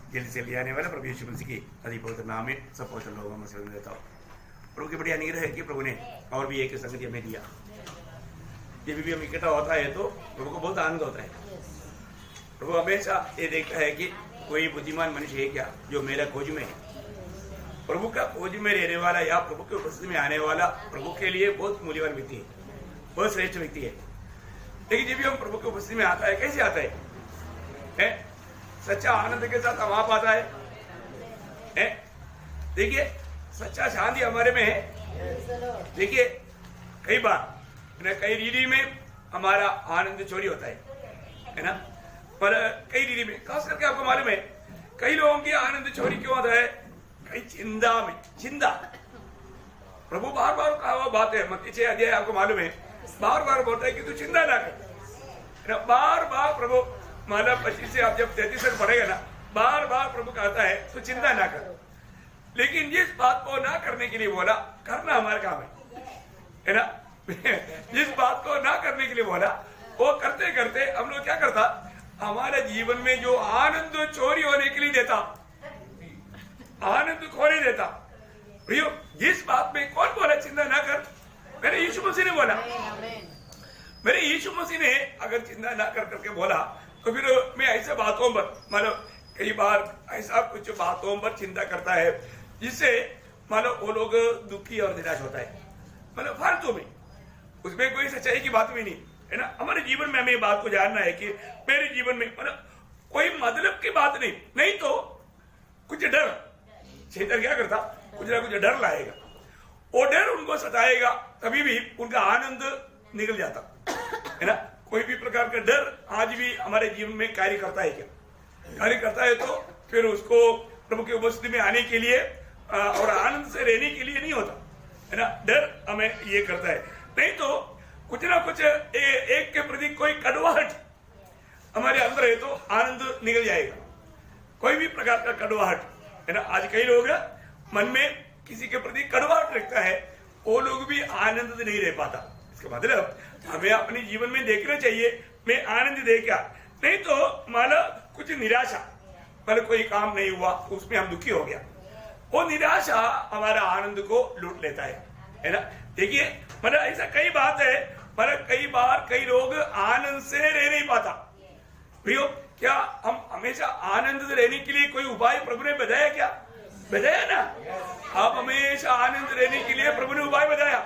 जल्दी से ले आने वाला प्रभु यीशु मसीह की अति पवित्र नाम में सब पवित्र लोगों में सलाम देता हूँ। प्रभु की बड़ी अनुग्रह है कि प्रभु ने और भी एक संगति हमें दिया। जब भी हम इकट्ठा होता है तो प्रभु को बहुत आनंद होता है। प्रभु हमेशा ये देखता है कि कोई बुद्धिमान मनुष्य है क्या जो मेरा खोज में है। प्रभु का खोज में रहने वाला या प्रभु के उपस्थिति में आने वाला प्रभु के लिए बहुत मूल्यवान व्यक्ति है, बहुत श्रेष्ठ व्यक्ति है। लेकिन जब भी हम प्रभु के उपस्थिति में आता है, कैसे आता है? सच्चा आनंद के साथ हम आप आता है। देखिए सच्चा शांति हमारे में है। देखिए कई बार कई रीति में हमारा आनंद चोरी होता है ना। पर कई रीति में खास करके आपको मालूम है कई लोगों की आनंद चोरी क्यों होता है? कई चिंता में। चिंता प्रभु बार बार कहा हुआ बात है, मत्ती 6 अध्याय आपको मालूम है, बार बार बोलता है कि तू चिंता ना कर। बार बार प्रभु मतलब 25 से आप जब 33 तक पढ़ेगा ना, बार बार प्रभु कहता है तू चिंता ना कर। लेकिन जिस बात को ना करने के लिए बोला, करना हमारा काम है ना। जिस बात को ना करने के लिए बोला वो करते करते हम लोग क्या करता, हमारे जीवन में जो आनंद चोरी होने के लिए देता, आनंद खोने देता। प्रियो जिस बात में कौन बोला चिंता ना कर? मेरे यीशु मसीह ने बोला। मेरे यीशु मसीह ने अगर चिंता ना कर करके बोला तो फिर मैं ऐसे बातों पर मतलब कई बार ऐसा कुछ बातों पर चिंता करता है जिससे मतलब वो लोग दुखी और निराश होता है। मतलब फालतू में उसमें कोई सच्चाई की बात भी नहीं है ना। हमारे जीवन में हमें ये बात को जानना है कि मेरे जीवन में मतलब कोई मतलब की बात नहीं तो कुछ डर, शैतान क्या करता, कुछ ना कुछ डर लाएगा। वो डर उनको सताएगा, तभी भी उनका आनंद निकल जाता है ना। कोई भी प्रकार का डर आज भी हमारे जीवन में कार्य करता है क्या? कार्य करता है तो फिर उसको प्रभु की उपस्थिति में आने के लिए और आनंद से रहने के लिए नहीं होता है ना। डर हमें ये करता है, नहीं तो कुछ ना कुछ एक के प्रति कोई कड़वाहट हमारे अंदर है तो आनंद निकल जाएगा। कोई भी प्रकार का कड़वाहट है ना। आज कई लोग मन में किसी के प्रति कड़वाहट रखता है, वो लोग भी आनंद नहीं रह पाता। इसका मतलब हमें अपने जीवन में देखना चाहिए मैं आनंद दे क्या, नहीं तो माला कुछ निराशा, मतलब कोई काम नहीं हुआ उसमें हम दुखी हो गया, वो निराशा हमारा आनंद को लूट लेता है ना। देखिए मतलब ऐसा कई बात है, मतलब कई बार कई लोग आनंद से रह नहीं पाता। प्रियो क्या हम हमेशा आनंद से रहने के लिए कोई उपाय प्रभु ने बताया क्या? बताया ना। आप हमेशा आनंद रहने के लिए प्रभु ने उपाय बताया,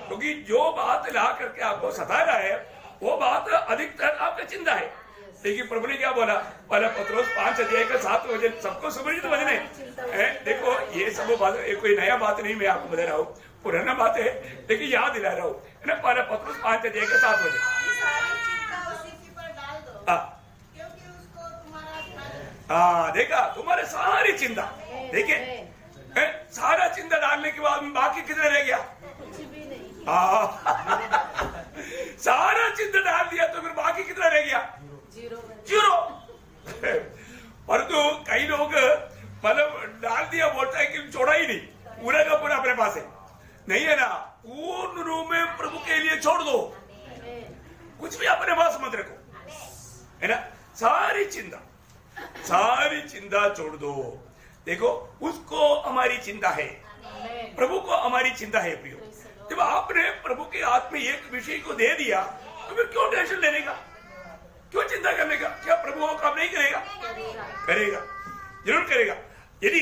क्योंकि जो बात ला करके आपको सता रहा है वो बात अधिकतर आपका चिंता है। लेकिन प्रभु ने क्या बोला? पहला पत्रोस 5 अध्याय का 7 वचन सबको सुपरिचित वचन है। देखो ये सब बात कोई नया बात नहीं, मैं आपको बता रहा हूँ, पुराना बात है लेकिन याद दिला रहा हूँ है ना। पहला पत्रोस 5 अध्याय का 7 वचन। देखा तुम्हारे सारी चिंता, देखिए सारा चिंता डालने के बाद बाकी कितना रह गया? सारा चिंता डाल दिया तो फिर बाकी कितना रह गया? जीरो। परंतु कई लोग मतलब डाल दिया बोलता है कि छोड़ा ही नहीं, पूरा का पूरा अपने पास है, नहीं है ना। पूर्ण रूप में प्रभु के लिए छोड़ दो, कुछ भी अपने पास मत रखो है ना। सारी चिंता छोड़ दो। देखो उसको हमारी चिंता है, प्रभु को हमारी चिंता है। प्रियो जब आपने प्रभु के हाथ में एक विषय को दे दिया तो फिर क्यों टेंशन लेने का, क्यों चिंता करने का? क्या प्रभु वो काम नहीं करेगा? करेगा, जरूर करेगा। यदि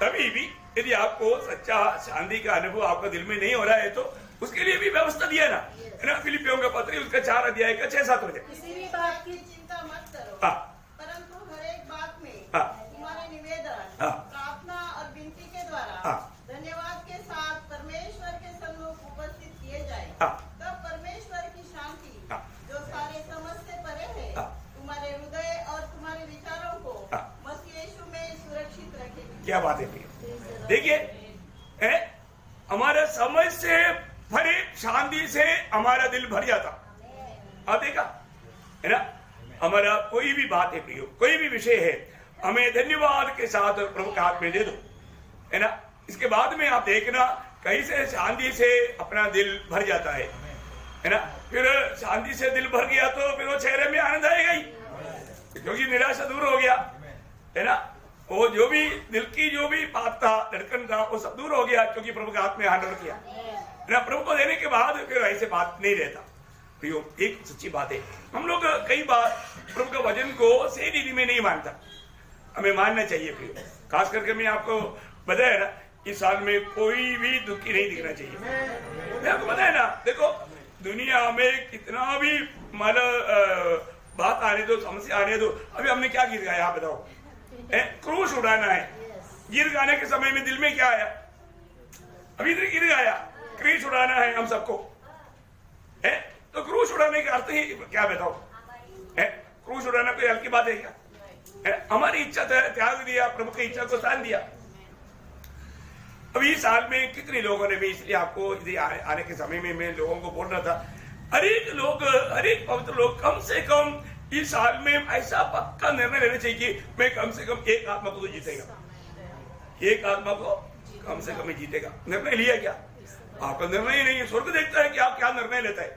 तभी भी यदि आपको सच्चा शांति का अनुभव आपका दिल में नहीं हो रहा है तो उसके लिए भी व्यवस्था दिया ना है ना। फिलिपियों का पत्र उसका 4 अध्याय का 6-7 वचन। किसी भी बात की चिंता मत करो, परंतु हर एक बात में तुम्हारे निवेदन, प्रार्थना और विनती के द्वारा धन्यवाद के साथ परमेश्वर के सम्मुख उपस्थित किए जाए। तब परमेश्वर की शांति जो सारे समझ से परे है तुम्हारे हृदय और तुम्हारे विचारों को मसीह यीशु में सुरक्षित रखेगी। क्या बात है। देखिए हमारा समझ से भरे शांति से हमारा दिल भर जाता। आप देखा है ना। हमारा कोई भी बात है प्रियो, कोई भी विषय है, हमें धन्यवाद के साथ प्रभु के हाथ में दे दो है ना। इसके बाद में आप देखना कैसे शांति से अपना दिल भर जाता है ना। फिर शांति से दिल भर गया तो फिर वो चेहरे में आनंद आएगा ही, क्योंकि निराशा दूर हो गया है ना। वो जो भी दिल की जो भी बात था, धड़कन था, वो सब दूर हो गया, क्योंकि प्रभु के हाथ में हैंड ओवर किया ना। प्रभु को देने के बाद फिर ऐसे बात नहीं रहता। प्रियो, एक सच्ची बात है, हम लोग कई बार प्रभु का वचन को सही रीति में नहीं मानता, हमें मानना चाहिए प्रियो। खास करके मैं आपको बताया ना, इस साल में कोई भी दुखी नहीं दिखना चाहिए। मैं आपको बताया ना, देखो दुनिया में कितना भी बात आने दो, समस्या आने दो, अभी हमने क्या गीत गाया आप बताओ? क्रूस उड़ाना है। गीत गाने के समय में दिल में क्या आया? अभी गीत गाया, क्रूस उड़ाना है हम सबको। तो क्रूस उड़ाने का अर्थ ही क्या बताओ? क्रूस उड़ाना कोई हल्की बात है क्या? हमारी इच्छा त्याग दिया, प्रभु की इच्छा को स्थान दिया। अभी इस साल में कितने लोगों ने भी, इसलिए आपको आने के समय में मैं लोगों को बोल रहा था, हरेक लोग, हरेक पवित्र लोग कम से कम इस साल में ऐसा पक्का निर्णय लेना चाहिए कि मैं कम से कम एक आत्मा को तो जीतेगा, एक आत्मा को कम से कम ही जीतेगा। निर्णय लिया क्या? आपका निर्णय ही नहीं है। स्वर्ग देखता है कि आप क्या निर्णय लेता है,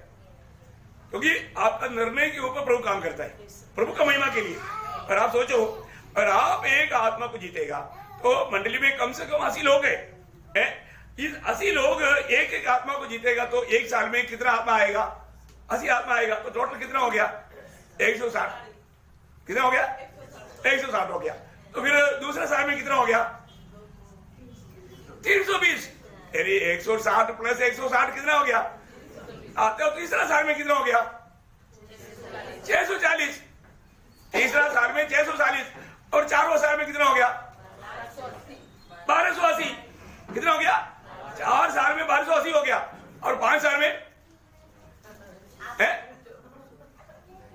क्योंकि आपका निर्णय के ऊपर प्रभु काम करता है, प्रभु का महिमा के लिए। और आप सोचो, अगर आप एक आत्मा को जीतेगा तो मंडली में कम से कम 80 लोग हैं। इस 80 लोग एक एक आत्मा को जीतेगा तो एक साल में कितना आत्मा आएगा? 80 आत्मा आएगा। तो टोटल कितना हो गया? 160। कितना हो गया? 160 हो गया। तो फिर दूसरे साल में कितना हो गया? 320। यानी 160 प्लस 160 कितना हो गया? आते हो तीसरा साल में कितना हो गया? 640। तीसरा साल में 640 और चारों साल में कितना हो गया? 1280। कितना हो गया? 4 साल में 1280 हो गया और 5 साल में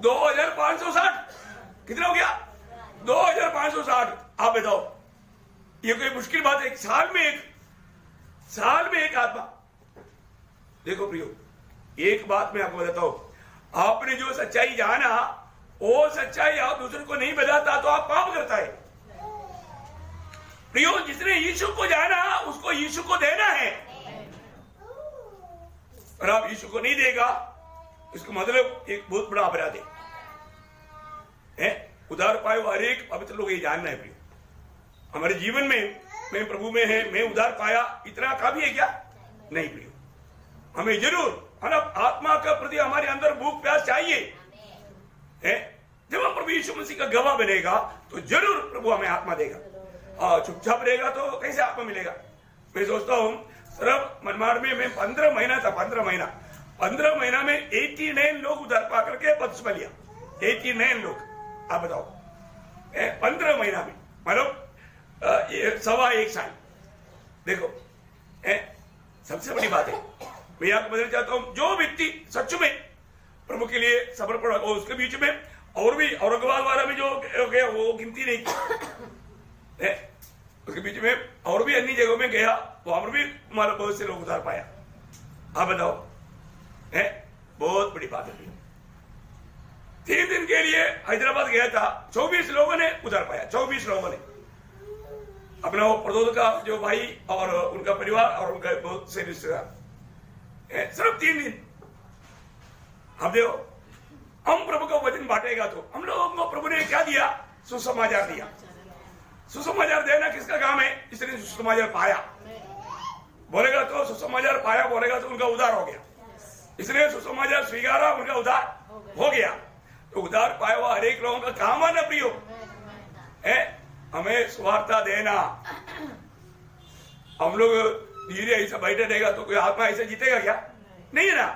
2560। कितना हो गया? 2560। आप बताओ, ये कोई मुश्किल बात है? एक साल में एक आत्मा। देखो प्रियो, एक बात मैं आपको बताता हूं, आपने जो सच्चाई जाना वो सच्चाई आप दूसरे को नहीं बताता तो आप पाप करता है। प्रियो, जिसने यीशु को जाना उसको यीशु को देना है, और आप यीशु को नहीं देगा, इसको मतलब एक बहुत बड़ा अपराध है। उधार पाए हर एक पवित्र लोग ये जानना है प्रियो, हमारे जीवन में मैं प्रभु में है, मैं उधार पाया, इतना काफी है क्या? नहीं प्रियो, हमें जरूर आत्मा का प्रति हमारे अंदर भूख प्यास चाहिए। जब हम प्रभु यीशु मसीह का गवाह बनेगा तो जरूर प्रभु हमें आत्मा देगा। चुपचाप रहेगा तो कैसे आत्मा मिलेगा? मैं सोचता हूं सिर्फ मनमाड़ में मैं 15 महीना था, 15 महीना में 89 लोग उधार पा करके बपतिस्मा लिया। 89 लोग, आप बताओ 15 महीना में, मतलब 1.25 साल। देखो सबसे बड़ी बात है, मैं आपको बताना चाहता हूं, जो व्यक्ति सच में प्रभु के लिए समर्पण हो, उसके बीच में और भी औरंगाबाद वाला में जो गया वो गिनती नहीं की, उसके बीच में और भी अन्य जगहों में गया, वहां पर भी हमारा बहुत से लोग उधार पाया। आप बताओ, बहुत बड़ी बात है। 3 दिन के लिए हैदराबाद गया था, 24 लोगों ने उधार पाया। 24 लोगों ने अपना वो प्रदोद का जो भाई और उनका परिवार और उनका बहुत से रिश्तेदार, सिर्फ 3 दिन। अब देखो, हम प्रभु का वचन बांटेगा तो हम लोगों को प्रभु ने क्या दिया? सुसमाचार दिया। सुसमाचार देना किसका काम है? इसने सुसमाचार पाया बोलेगा तो सुसमाचार पाया बोलेगा तो उनका उद्धार हो गया। इसलिए सुसमाचार स्वीकारा, उनका उद्धार हो गया। तो उद्धार पाया हुआ हरेक लोगों का काम है ना प्रियो, हमें स्वार्था देना। हम लोग धीरे ऐसा बैठे रहेगा तो कोई आत्मा ऐसे जीतेगा क्या? नहीं है ना।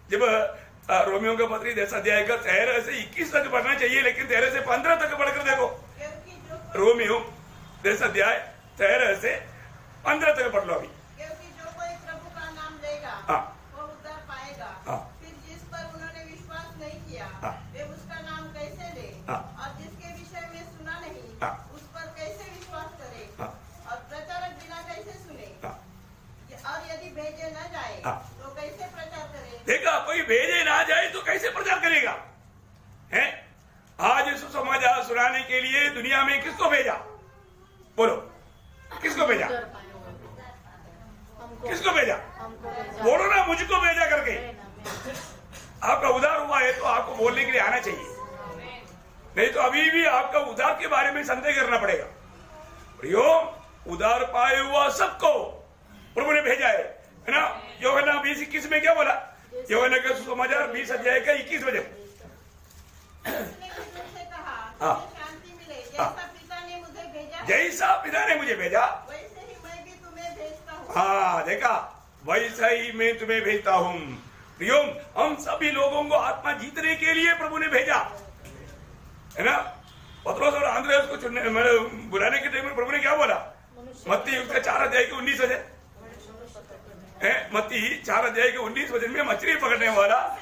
जब रोमियो का पत्री 10 अध्याय का 13 से 21 तक पढ़ना चाहिए, लेकिन 13 से 15 तक पढ़कर देखो। रोमियो 10 अध्याय 13 से 15 तक पढ़ लो अभी। क्योंकि जो कोई प्रभु का नाम लेगा वो उद्धार पाएगा। फिर जिस पर उन्होंने विश्वास नहीं किया वे उसका नाम कैसे ले? और जिसके विषय में सुना नहीं उस पर कैसे विश्वास करे? और प्रचारक बिना कैसे सुने? और यदि भेजे न जाए तो कैसे प्रचार करे? देखा, कोई भेजे ना जाए तो कैसे प्रचार करेगा? आज सुसमाचार सुनाने के लिए दुनिया में किसको भेजा? बोलो, किसको भेजा? किसको भेजा? बोलो ना, मुझको भेजा करके। आपका उद्धार हुआ है तो आपको बोलने के लिए आना चाहिए, नहीं तो अभी भी आपका उद्धार के बारे में संदेह करना पड़ेगा। प्रियो उधार पाए हुआ सबको प्रभु ने भेजा है ना। यूहन्ना 20:21 में क्या बोला? यूहन्ना का सुसमाचार 20 अध्याय का 21 वचन। हाँ, शांति मिले, जैसा पिता ने मुझे भेजा, जैसा पिता ने मुझे भेजा वैसे ही मैं भी तुम्हें भेजता हूँ। हाँ देखा, वैसा ही मैं तुम्हें भेजता हूँ। प्रियो हम सभी लोगों को आत्मा जीतने के लिए प्रभु ने भेजा है ना। पतरस और अंद्रयास को चुनने बुलाने के टाइम में प्रभु ने क्या बोला? मत्ती उसका 4 अध्याय के 19 वचन, मत्ती 4 अध्याय के 19 वचन में मछली पकड़ने वाला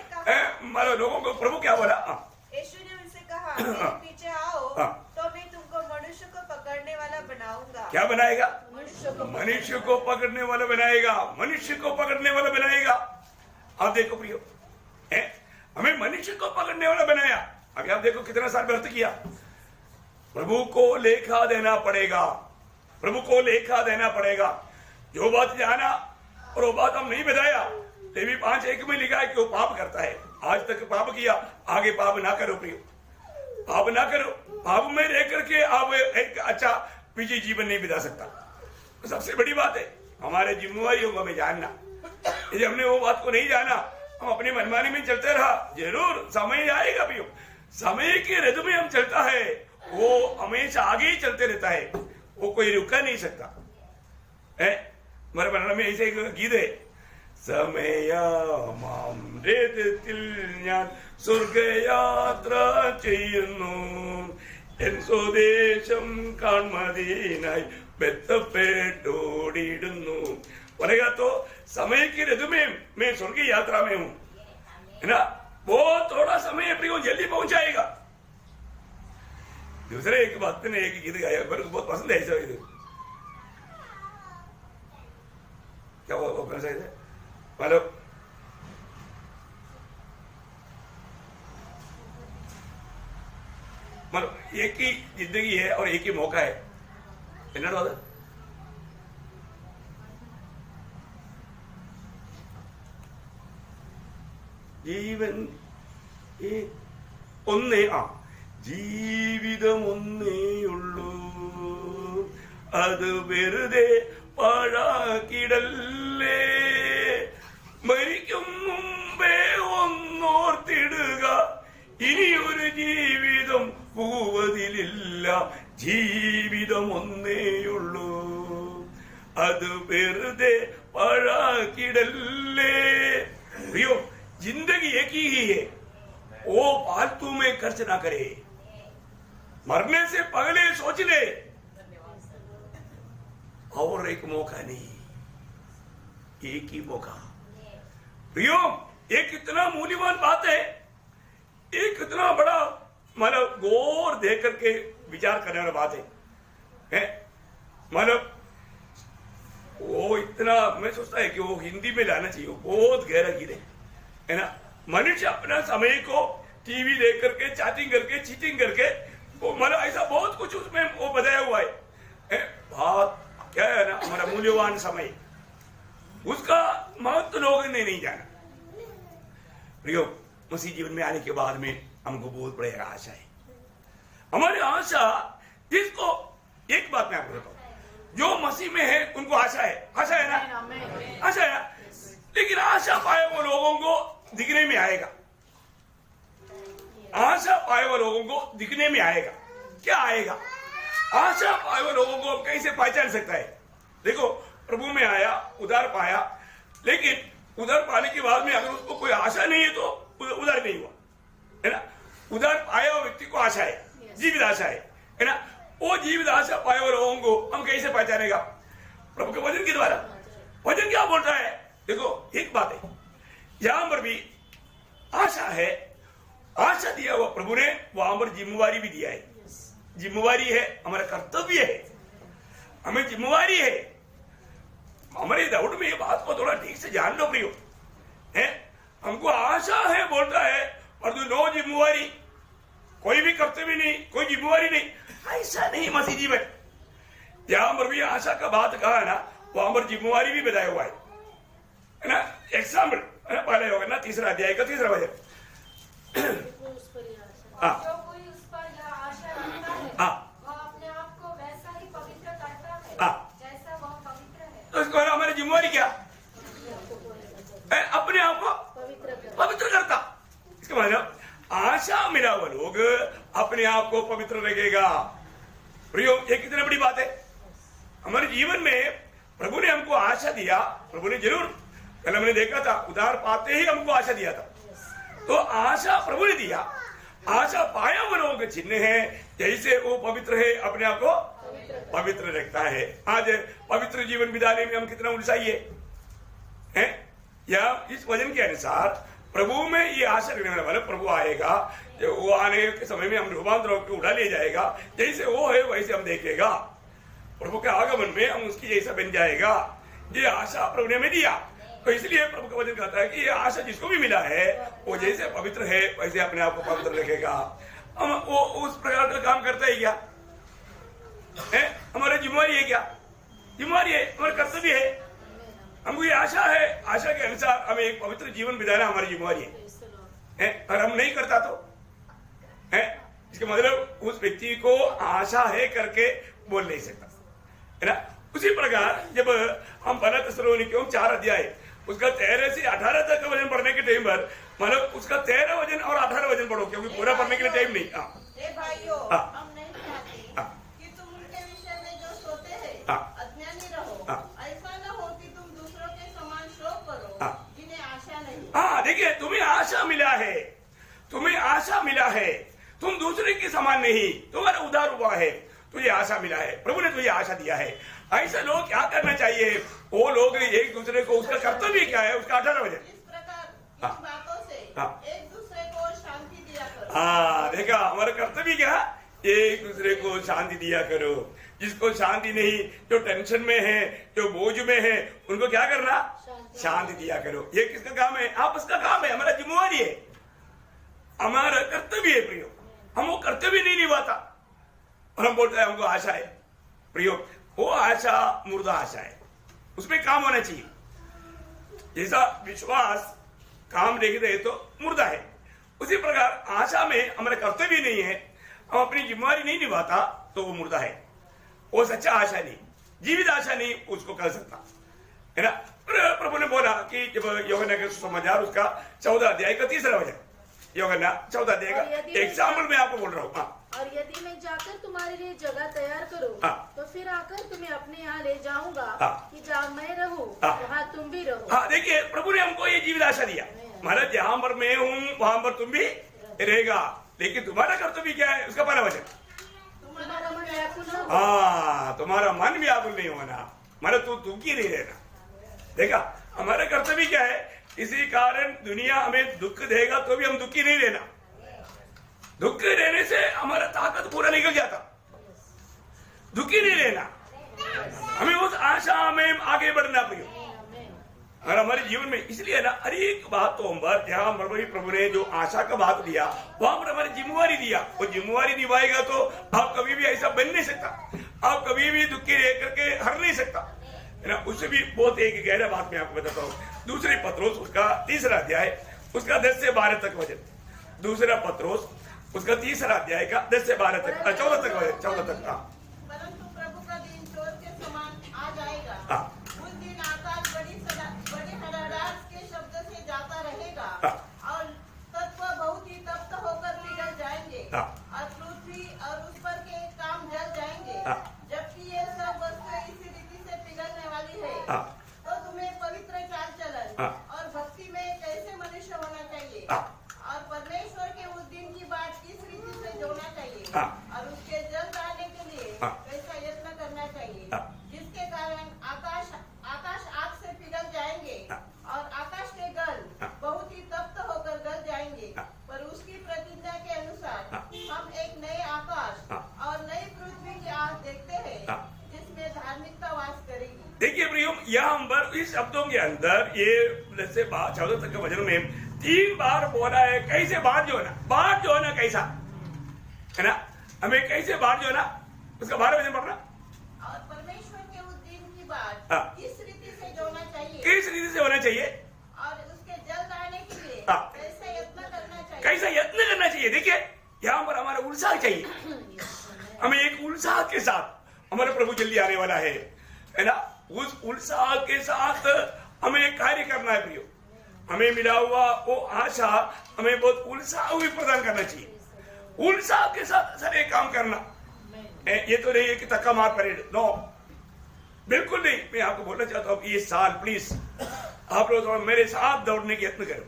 हमारे लोगों को प्रभु क्या बोला? यीशु ने उनसे कहा, मेरे पीछे आओ तो मैं तुमको मनुष्य को पकड़ने वाला बनाऊंगा। क्या बनाएगा? मनुष्य को पकड़ने वाला बनाएगा। मनुष्य को पकड़ने वाला बनाएगा। आप देखो प्रियो, हमें मनुष्य को पकड़ने वाला बनाया। अभी आप देखो कितना साल व्यर्थ किया। प्रभु को लेखा देना पड़ेगा। प्रभु को लेखा देना पड़ेगा। जो बात जाना और वो बात हम नहीं बताया। लेवी 5:1 में लिखा है कि वो पाप करता है। आज तक पाप किया, आगे पाप ना करो प्रियो, पाप ना करो। पाप में रह करके आप एक अच्छा विजयी जीवन नहीं बिता सकता। तो सबसे बड़ी बात है हमारे जिम्मेवारियों को हमें जानना। यदि हमने वो बात को नहीं जाना, हम अपनी मनमानी में चलते रहा, जरूर समय आएगा प्रियो। समय के रथ में हम चलता है, वो हमेशा आगे ही चलते रहता है, वो कोई रुका नहीं सकता है। हमारे बनाना में ऐसे एक गीत है, സമയമാംരഥത്തിൽ ഞാൻ സ്വർഗയാത്ര ചെയ്യുന്നു എൻ സ്വദേശം കാൺമതിനായി ബന്ധപ്പെട്ടോടിയിടുന്നു। बोलेगा तो समय के रथ में मैं स्वर्ग की यात्रा में हूं, है ना। बहुत थोड़ा समय प्रियो जल्दी पहुंच जाएगा। दूसरे एक बात ने एक गीत गाया, मेरे को बहुत पसंद है ऐसा गीत। क्या वो कौन सा है? मतलब एक ही जिंदगी है और एक ही मौका है। ജീവൻ ഒന്നേ ജീവിതം ഒന്നേയുള്ളൂ, അത് വെറുതെ പാഴാക്കിടല്ലേ. മരിക്കും മുമ്പേ ഒന്നോർത്തിടുക, ഇനിയൊരു ജീവിതം പൂവതിലില്ല. ജീവിതം ഒന്നേയുള്ളൂ, അത് വെറുതെ പാഴാക്കിടല്ലേ. प्रियो जिंदगी एक ही है, वो फालतू में खर्च ना करे। मरने से पहले सोच ले, और एक मौका नहीं, एक ही मौका। प्रियो ये कितना मूल्यवान बात है। ये कितना बड़ा मतलब गौर दे करके विचार करने वाला बात है। मतलब वो इतना मैं सोचता है कि वो हिंदी में लाना चाहिए, बहुत गहरा गीत है ना। मनुष्य अपना समय को टीवी देख करके, चैटिंग करके, चीटिंग करके, वो मतलब ऐसा बहुत कुछ उसमें वो बताया हुआ है। बहुत क्या है ना, हमारा मूल्यवान समय, उसका महत्व लोगों ने नहीं जाना। प्रियो मसीह जीवन में आने के बाद में हमको बहुत बड़ी आशा है। हमारी आशा, जिसको एक बात मैं आपको बताऊं, जो मसीह में है उनको आशा है। आशा है ना, आशा है ना। लेकिन आशा पाए वो लोगों को दिखने में आएगा। आशा पाए वो लोगों को दिखने में आएगा। क्या आएगा? आशा पाए वो लोगों को कैसे पहचान सकता है? देखो प्रभु में आया, उधार पाया, लेकिन उधार पाने के बाद में अगर उसको कोई आशा नहीं है तो उधार नहीं हुआ, है ना। उधार पाया हुआ व्यक्ति को आशा है, जीवित आशा है ना। वो जीवित आशा पाए हुए लोगों को हम कैसे पहचानेगा? प्रभु के वचन के द्वारा। वचन क्या बोलता है? देखो एक बात है, यहां पर भी आशा है, आशा दिया हुआ प्रभु ने, वहां पर जिम्मेवारी भी दिया है। जिम्मेवारी है, हमारा कर्तव्य है, हमें जिम्मेवारी है। हमारे दौड़ में ये बात को थोड़ा ठीक से जान लो प्रियो, है। हमको आशा है बोलता है, और तो नो जिम्मेवारी, कोई भी कर्तव्य नहीं, कोई जिम्मेवारी नहीं। ऐसा नहीं मसीह जीवन। जहां पर भी आशा का बात कहा है ना, वहां पर जिम्मेवारी भी बताया हुआ है ना। एग्जाम्पल पहले होगा ना, 3 अध्याय का 3 वचन। जो कोई उस पर यह आशा रखता है, वह अपने आप को वैसा ही पवित्र करता लोग अपने आप को पवित्र रखेगा। प्रियो, ये कितनी बड़ी बात है। हमारे जीवन में प्रभु ने हमको आशा दिया। प्रभु ने जरूर, कल हमने देखा था, उधार पाते ही हमको आशा दिया था। तो आशा प्रभु ने दिया। आशा पाया वो लोगों के चिन्ह है, जैसे वो पवित्र है अपने आप को पवित्र रखता है। आज पवित्र जीवन बिताने में हम कितना उलझाइए हैं, या इस वचन के अनुसार प्रभु में ये आशा रखने वाला प्रभु आएगा, जो वो आने के समय में हम रूपांतर होकर उठा ले जाएगा, जैसे वो है वैसे हम देखेगा। प्रभु के आगमन में हम उसकी जैसा बन जाएगा। ये आशा प्रभु ने हमें दिया। तो इसलिए प्रभु का वचन कहता है कि ये आशा जिसको भी मिला है वो जैसे पवित्र है वैसे अपने आप को पवित्र रखेगा। हम वो उस प्रकार का काम करता है क्या है? हमारी जिम्मेवारी है क्या? जिम्मेवारी है, हमारा कर्तव्य है। हमको ये आशा है, आशा के अनुसार हमें एक पवित्र जीवन बिताना हमारी जिम्मेवारी है। और हम नहीं करता तो है, इसके मतलब उस व्यक्ति को आशा है करके बोल नहीं सकता है ना। उसी प्रकार जब हम पहला थिस्सलुनीकियों 4 अध्याय उसका 13 से 18 तक का वचन पढ़ने के टाइम पर, मतलब उसका 13 वचन और 18 वचन पढ़ो, क्योंकि पूरा पढ़ने के लिए टाइम नहीं। हे भाइयों, हम नहीं चाहते कि तुम उनके विषय में जो सोते हैं अज्ञानी रहो। ऐसा न हो कि तुम दूसरों के समान शोक करो जिन्हें आशा नहीं। हाँ, देखिए, तुम्हें आशा मिला है, तुम्हें आशा मिला है, तुम दूसरे के समान नहीं, तुम्हारा उधार हुआ है, तुझे आशा मिला है, प्रभु ने तुझे आशा दिया है। ऐसे लोग क्या करना चाहिए? वो लोग एक दूसरे को, उसका कर्तव्य क्या है, उसका 18 वचन, इस प्रकार इन बातों से एक दूसरे को शांति दिया करो। हाँ, देखा, हमारा कर्तव्य क्या? एक दूसरे को शांति दिया करो। जिसको शांति नहीं, जो टेंशन में है, जो बोझ में है, उनको क्या करना? शांति दिया करो। ये किसका काम है? आपस का काम है, हमारा जिम्मेवारी है, हमारा कर्तव्य है। प्रियो, हम वो कर्तव्य नहीं निभाता और हम बोलते हैं हमको आशा है। प्रियो, वो आशा मुर्दा आशा है, उसमें काम होना चाहिए। जैसा विश्वास काम देखते हैं तो मुर्दा है, उसी प्रकार आशा में हमारा कर्तव्य नहीं है, हम अपनी जिम्मेवारी नहीं निभाता तो वो मुर्दा है। वो सच्चा आशा नहीं, जीवित आशा नहीं उसको कह सकता है ना। प्रभु ने बोला कि जब यूहन्ना के सुसमाचार उसका 14 अध्याय का 3रा वचन, यूहन्ना 14 अध्याय का एग्जाम्पल मैं आपको बोल रहा हूँ। और यदि मैं जाकर तुम्हारे लिए जगह तैयार करूं, तो फिर आकर तुम्हें अपने यहाँ ले जाऊंगा, कि जहाँ मैं रहूं वहाँ तुम भी रहो। हाँ, देखिए, प्रभु ने हमको ये जीवित आशा दिया, महाराज जहाँ पर मैं हूँ वहां पर तुम भी रहेगा। लेकिन तुम्हारा कर्तव्य क्या है? उसका पहला वचन, तुम्हारा मन व्याकुल न हो। हाँ, तुम्हारा मन व्याकुल नहीं होना, मतलब तू दुखी नहीं रहना। देखा, हमारा कर्तव्य क्या है? इसी कारण दुनिया हमें दुख देगा तो भी हम दुखी नहीं रहना। दुख रहने से हमारा ताकत पूरा निकल जाता, दुखी नहीं रहना, हमें उस आशा में आगे बढ़ना पड़ेगा और हमारे जीवन में। इसलिए ना, हर एक बात तो हम जहाँ प्रभु ने जो आशा का बात दिया वहां पर हमारी जिम्मेवारी दिया, वो जिम्मेवारी निभाएगा तो आप कभी भी ऐसा बन नहीं सकता, आप कभी भी दुखी रह करके हर नहीं सकता है ना। उससे भी बहुत एक गहरा बात मैं आपको बताता हूँ। दूसरे पत्रोस उसका 3रा अध्याय उसका 10 से 12 तक वचन, दूसरा पत्रोस उसका 3रा अध्याय का 10 से 12 तक 14 तक वचन, 14 तक का। परंतु प्रभु का दिन चोर के समान आ जाएगा। उस दिन आकाश बड़ी हड़हड़ाहट के शब्द से जाता रहेगा और तत्व बहुत ही तप्त होकर पिघल जाएंगे और पृथ्वी और उस पर के काम जल जाएंगे। जबकि ये सब वस्तुएं इसी रीति से पिघलने वाली है, तो तुम्हें पवित्र चाल चलन और भक्ति में कैसे मनुष्य होना चाहिए और परमेश्वर के उस दिन की बात किस रीति से जोड़ना चाहिए और उसके जल आने के लिए कैसा यत्न करना चाहिए, जिसके कारण आकाश आग से पिघल जाएंगे और आकाश के गल बहुत ही तप्त होकर गल जाएंगे। पर उसकी प्रतिज्ञा के अनुसार हम एक नए आकाश और नई पृथ्वी की आस देखते हैं जिसमें धार्मिकता वास करेगी। देखिए प्रियो, यहाँ पर इस शब्दों के अंदर ये 10 से 14 तक के वचन में 3 बार बोला है कैसे बाहर जो है ना, बाहर जो है ना कैसा है ना, हमें कैसे बाहर जो है ना, उसका 12 वचन पढ़ना। और परमेश्वर के उस दिन की बात किस रीति से जोड़ना चाहिए, किस रीति से होना चाहिए और उसके जल्द आने के लिए कैसा यत्न करना चाहिए, कैसा यत्न करना चाहिए। देखिए, यहाँ पर हमारा उत्साह चाहिए, हमें एक उत्साह के साथ हमारे प्रभु जल्दी आने वाला है ना, उस उत्साह के साथ हमें एक कार्य करना है प्रियो। हमें मिला हुआ वो आशा हमें बहुत उत्साह भी प्रदान करना चाहिए, उत्साह के साथ सर एक काम करना, ये तो नहीं है कि धक्का मार परेड, नो, बिल्कुल नहीं। मैं आपको बोलना चाहता हूँ कि ये साल प्लीज आप लोग थोड़ा मेरे साथ दौड़ने की यत्न करो।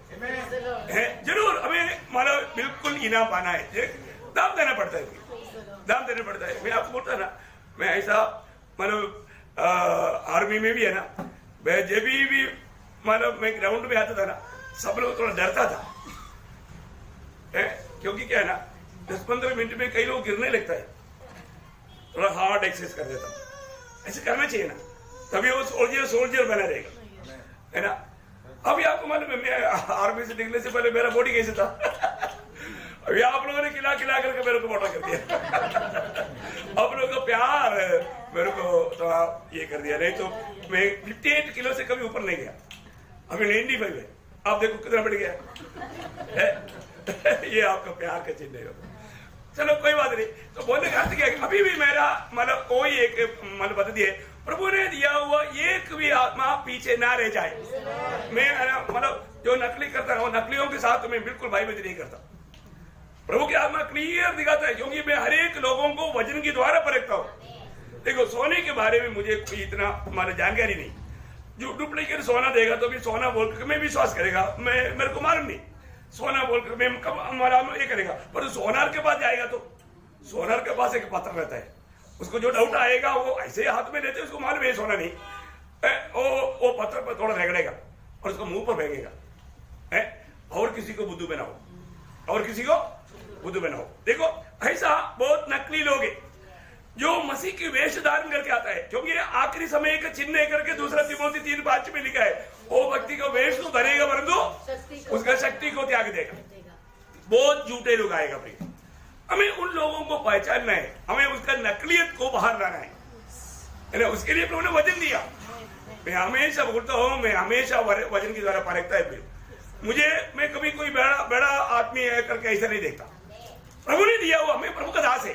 जरूर हमें मतलब बिल्कुल इनाम पाना है, दाम देना पड़ता है, दाम देना पड़ता है। मैं आपको बोलता ना, मैं ऐसा मतलब आर्मी में भी है ना, मैं जब भी मतलब मैं ग्राउंड में आता था ना, सब लोग थोड़ा डरता था, क्योंकि क्या है ना 10-15 मिनट में कई लोग गिरने लगता है, थोड़ा हार्ड एक्सरसाइज कर देता हूं। ऐसे करना चाहिए ना, तभी वो सोल्जर बना रहेगा, है ना। अभी आपको मालूम है मैं आर्मी से निकलने से पहले मेरा बॉडी कैसे था अभी आप लोगों ने खिला करके मेरे को मोटा कर दिया आप लोगों का प्यार मेरे को थोड़ा ये कर दिया, नहीं तो मैं 58 किलो से कभी ऊपर नहीं गया, अभी 95 है। आप देखो कितना बढ़ गया ये आपका प्यार का चिन्ह है। चलो कोई बात नहीं। तो बोलने का अर्थ क्या है, अभी भी मेरा मतलब कोई एक मतलब बता दिए, प्रभु ने दिया हुआ एक भी आत्मा पीछे ना रह जाए। मैं मतलब जो नकली करता हूँ, नकलियों के साथ मैं बिल्कुल भाईबाजी नहीं करता। प्रभु की आत्मा क्लियर दिखाता है, क्योंकि मैं हर एक लोगों को वजन के द्वारा परखता हूँ। देखो सोने के बारे में मुझे कोई इतना मतलब जानकारी नहीं, जो डुप्लीकेट सोना देगा तो भी सोना बोल कर मैं विश्वास करेगा, मैं मेरे को मालूम नहीं, सोना बोलकर मैं हमारा ये करेगा। पर सोनार के पास जाएगा तो सोनार के पास एक पत्थर रहता है, उसको जो डाउट आएगा वो ऐसे हाथ में लेते, उसको मालूम है सोना नहीं, वो पत्थर पर थोड़ा रगड़ेगा और उसको मुंह पर फेंकेगा, और किसी को बुद्धू बनाओ, और किसी को बुद्धू बनाओ। देखो ऐसा बहुत नकली लोग हैं जो मसीह की वेश धारण करके आता है, क्योंकि आखिरी समय का चिन्ह करके दूसरा तिमोथी 3:5 में लिखा है, वो व्यक्ति का वेश तो धरेगा परंतु उसका शक्ति को त्याग देगा। बहुत झूठे लोग आएगा प्रिय, हमें उन लोगों को पहचानना है, हमें उसका नकलियत को बाहर लाना है ना। उसके लिए प्रभु ने वचन दिया। मैं हमेशा बोलता हूँ, मैं हमेशा वचन के द्वारा परखता है। मैं कभी कोई बड़ा आदमी है करके ऐसा नहीं देखता। प्रभु ने दिया हुआ, मैं प्रभु का दास है,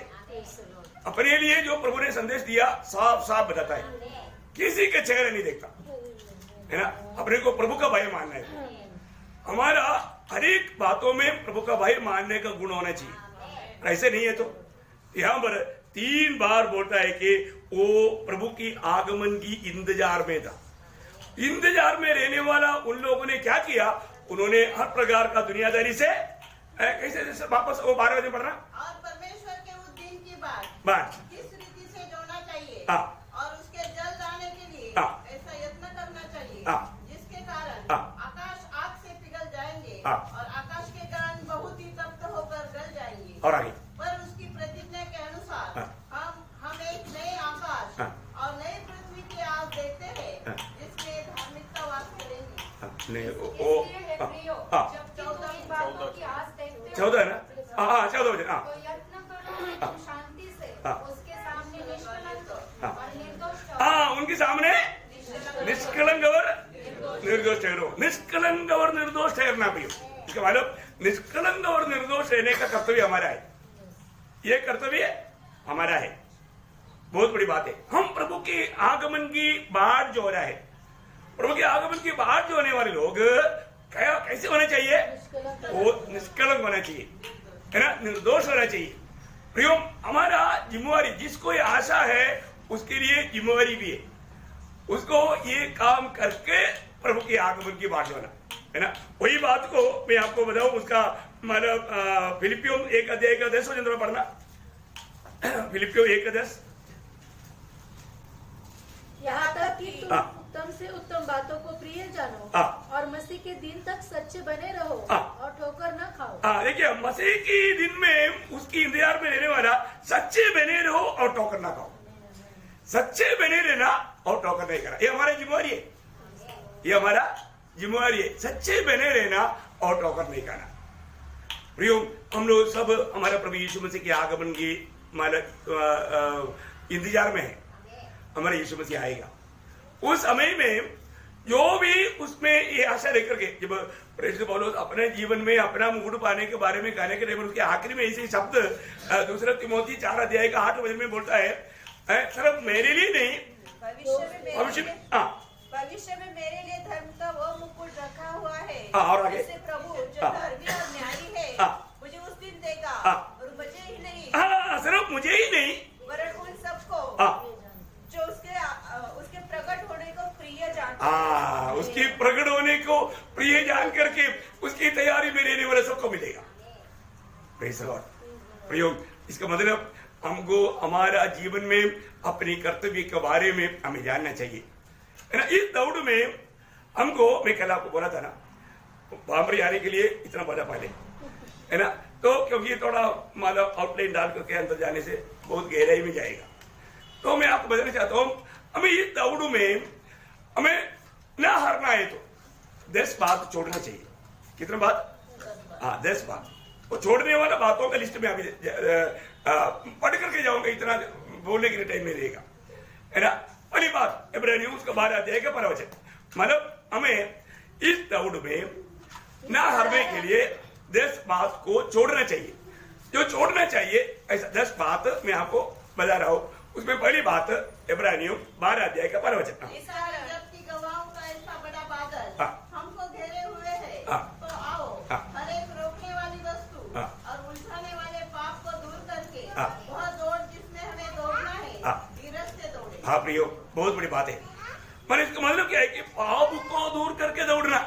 अपने लिए जो प्रभु ने संदेश दिया साफ साफ बताता है, किसी के चेहरे नहीं देखता, है ना। अपने को प्रभु का भाई मानना है, हमारा हर एक बातों में प्रभु का भाई मानने का गुण होना चाहिए। ऐसे नहीं है तो यहाँ पर 3 बार बोलता है कि वो प्रभु की आगमन की इंतजार में था। इंतजार में रहने वाला उन लोगों ने क्या किया, उन्होंने हर प्रकार का दुनियादारी से कैसे वापस वो 12 बजे पढ़ना, और परमेश्वर के उस दिन की बात किस रीति से जोड़ना चाहिए, हाँ, और उसके जल लाने के लिए हाँ, ऐसा यत्न करना चाहिए, हाँ, जिसके कारण हाँ, आकाश आग से पिघल जाएंगे, हाँ, और आकाश के कारण बहुत ही तप्त होकर गल जाएंगे। और आगे पर उसकी प्रतिज्ञा के अनुसार हाँ, हम एक नए आकाश हाँ, और नई पृथ्वी की आग देखते हैं, हाँ, जिसमें धार्मिकता वास करेगी। नहीं इसलिए हे प्रियो, हाँ, जबकि तुम इन बातों की आस देखते हो, 14 है ना, हाँ 14 बजे, हाँ, तो यत्न करो कि तुम शांति से हाँ, उसके सामने निष्कलंक हाँ, और निर्दोष हाँ, उनके सामने निष्कलंक और निर्दोष ठहरो। निष्कलंक और निर्दोष ठहरना भी, इसका मतलब निष्कलंक और निर्दोष रहने का कर्तव्य हमारा है, ये कर्तव्य हमारा है। बहुत बड़ी बात है। हम प्रभु के आगमन की बाट जो हो रहा है, प्रभु के आगमन की बाट जो होने वाले लोग कैसे होने चाहिए, वो निष्कलंक होना चाहिए, है ना, निर्दोष होना चाहिए। प्रियो हमारा जिम्मेवारी, जिसको ये आशा है उसके लिए जिम्मेवारी भी है, उसको ये काम करके प्रभु के आगमन की बाट होना, है ना। वही बात को मैं आपको बताऊं, उसका मतलब फिलिपियों 1:10 वचन पढ़ना, फिलिपियों 1:10। यहाँ तक कि तुम हाँ, उत्तम से उत्तम बातों को प्रिय जानो, हाँ, और मसीह के दिन तक सच्चे बने रहो, हाँ, और ठोकर न खाओ। हाँ, देखिए मसीह की दिन में उसकी इंतजार में रहने वाला, सच्चे बने रहो और ठोकर ना खाओ। सच्चे बने रहना और ठोकर नहीं करना, ये हमारा जिम्मेवारी है, ये हमारा जिम्मेवारी है, सच्चे बने रहना और ठोकर नहीं खाना। प्रियो हम लोग सब हमारा प्रभु यीशु मसीह के आगमन की मतलब इंतजार में है। हमारा यीशु मसीह आएगा, उस समय में जो भी उसमें ये आशा लेकर के, जब प्रेरित पौलुस अपने जीवन में अपना मुकुट पाने के बारे में कहने के लिए उसके आखिरी में ऐसे शब्द 2 तिमोथी 4:8 में बोलता है, सिर्फ मेरे लिए नहीं, भविष्य में मेरे लिए धर्म का वो मुकुट रखा हुआ है, और आगे जिसे प्रभु जो धर्मी और न्यायी है मुझे उस दिन देगा, और प्रकट होने को प्रिय जान करके उसकी तैयारी में रहने वाले सबको मिलेगा। Praise the Lord. प्रयोग इसका मतलब हमको हमारा जीवन में अपनी कर्तव्य के बारे में हमें जानना चाहिए, है ना। इस दौड़ में हमको, मैं कल आपको बोला था ना, बामरी आने के लिए इतना बड़ा पहले, है ना, तो क्योंकि थोड़ा मतलब आउटलाइन डाल करके अंदर जाने से बहुत गहराई में जाएगा, तो मैं आपको बताना चाहता हूँ हमें इस दौड़ में हमें ना हारना है तो 10 बात छोड़ना चाहिए। कितना बात? हाँ, 10 बात। वो छोड़ने वाला बातों का लिस्ट में अभी पढ़ करके जाऊंगा, इतना बोलने के लिए टाइम नहीं रहेगा, है ना। पहली बात इब्रानियों उसका 12 अध्याय का प्रवचन, मतलब हमें इस दौड़ में ना हारने के लिए 10 बात को छोड़ना चाहिए। जो छोड़ना चाहिए ऐसा 10 बात मैं आपको बता रहा हूँ। उसमें पहली बात इब्रानियों 12 अध्याय का प्रवचन। जबकि गवाहों का ऐसा बड़ा बादल हमको घेरे हुए है, तो आओ हर एक रोकने वाली वस्तु और उलझाने वाले पाप को दूर करके वह दौड़ जिसमें हमें दौड़ना है धीरज से दौड़े। हाँ प्रियो, बहुत बड़ी बात है। पर इसका मतलब क्या है कि पाप को दूर करके दौड़ना।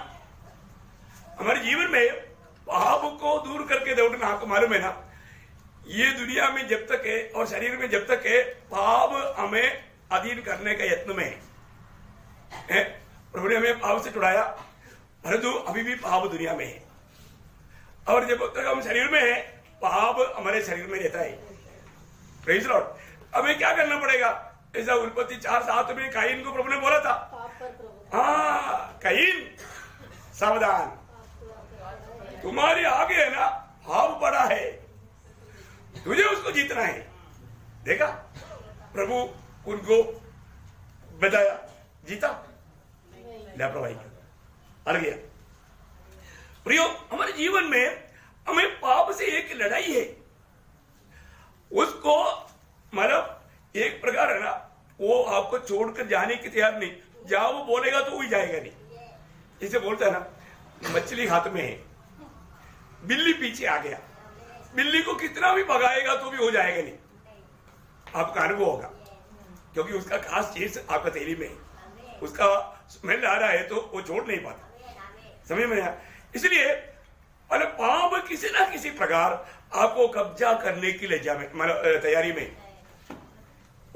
हमारे जीवन में पाप को दूर करके दौड़ना, आपको मालूम है ना, ये दुनिया में जब तक है और शरीर में जब तक है, पाप हमें अधीन करने का यत्न में है। प्रभु ने हमें पाप से छुड़ाया, परंतु अभी भी पाप दुनिया में है, और जब तक हम शरीर में है पाप हमारे शरीर में रहता है। Praise the Lord. हमें क्या करना पड़ेगा? ऐसा उत्पत्ति 4:7 में काइन को प्रभु ने बोला था, हाँ काइन सावधान, तुम्हारे आगे है ना पाप बड़ा है, तुझे उसको जीतना है। देखा, प्रभु उनको बताया, जीता, लापरवाही अलग गया। प्रियो, हमारे जीवन में हमें पाप से एक लड़ाई है, उसको मतलब एक प्रकार है ना, वो आपको छोड़कर जाने की तैयार नहीं। जहां वो बोलेगा तो वही जाएगा नहीं। इसे बोलता है ना, मछली हाथ में है, बिल्ली पीछे आ गया, बिल्ली को कितना भी भगाएगा तो भी हो जाएगा नहीं, आपका अनुभव होगा, क्योंकि उसका खास चीज आपका तेली में है, उसका स्मेल आ रहा है तो वो छोड़ नहीं पाता। समझ में आया? इसलिए पाप किसी ना किसी प्रकार आपको कब्जा करने की तैयारी में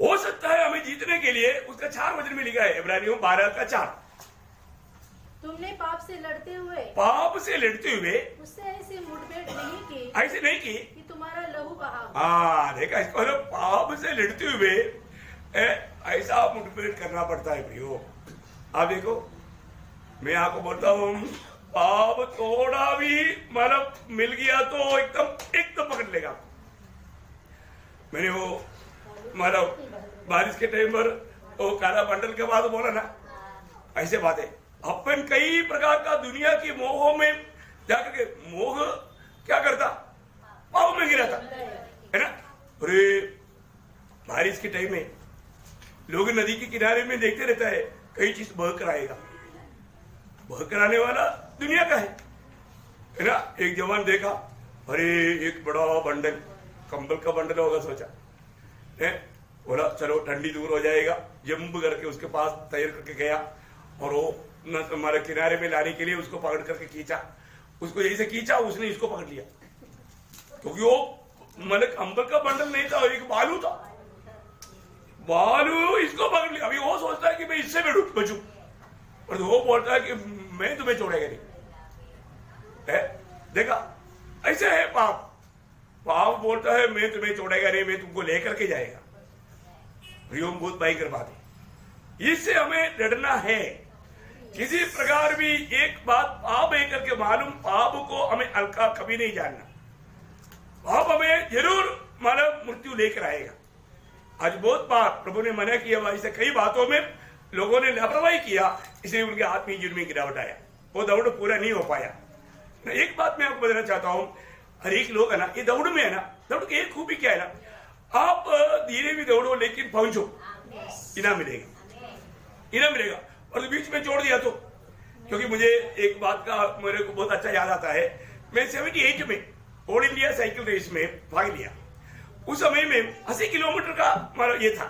हो सकता है। हमें जीतने के लिए उसका 4 वचन में लिखा है, इब्रानियों 12:4, तुमने पाप से लड़ते हुए उससे ऐसी मुठभेड़ नहीं की, ऐसे नहीं की कि तुम्हारा लहू बहा। हाँ देखा, इसको मतलब पाप से लड़ते हुए ऐसा मुठभेड़ करना पड़ता है। प्रियो, आप देखो, मैं आपको बोलता हूँ, पाप थोड़ा भी मतलब मिल गया तो एकदम पकड़ लेगा। मैंने वो मतलब बारिश के टाइम पर वो काला बंडल के बाद बोला ना, ऐसे बात है। अपन कई प्रकार का दुनिया की मोह में जाकर के, मोह क्या करता, पाप में गिरा था, है ना। अरे बारिश के टाइम में लोग नदी के किनारे में देखते रहता है, कई चीज बह कर आएगा, बह कर आने वाला दुनिया का है ना। एक जवान देखा, अरे एक बड़ा बंडल, कंबल का बंडल होगा, सोचा है, बोला चलो ठंडी दूर हो जाएगा, जंप करके उसके पास तैयार करके गया, और वो हमारे किनारे में लाने के लिए उसको पकड़ करके खींचा, उसको जैसे खींचा उसने इसको पकड़ लिया, क्योंकि वो मतलब कंबल का बंडल नहीं था, एक बालू था, बालू इसको पकड़ लिया। अभी वो सोचता है कि मैं इससे बचूं, और वो बोलता है कि मैं तुम्हें छोड़ेगा नहीं, है। देखा, ऐसे है पाप बोलता है मैं तुम्हें छोड़ेगा नहीं, मैं तुमको लेकर के जाएगा। प्रियोम, बहुत भयंकर बात है, इससे हमें लड़ना है। किसी प्रकार भी एक बात पाप है करके मालूम, पाप को हमें हल्का कभी नहीं जानना। पाप हमें जरूर मतलब मृत्यु लेकर आएगा। आज बहुत बार प्रभु ने मना किया, ऐसे कई बातों में लोगों ने लापरवाही किया, इसलिए उनके आत्मीय जीवन में गिरावट आया, वो दौड़ पूरा नहीं हो पाया। एक बात मैं आपको बताना चाहता हूँ, हर एक लोग है ना, ये दौड़ में है ना, दौड़ की एक खूबी क्या है ना, आप धीरे भी दौड़ो लेकिन पहुंचो, इनाम मिलेगा। और बीच में छोड़ दिया तो, क्योंकि मुझे एक बात का मेरे को बहुत अच्छा याद आता है, मैं 78 में ऑल इंडिया साइकिल रेस में भाग लिया। उस समय में 80 किलोमीटर का मतलब ये था,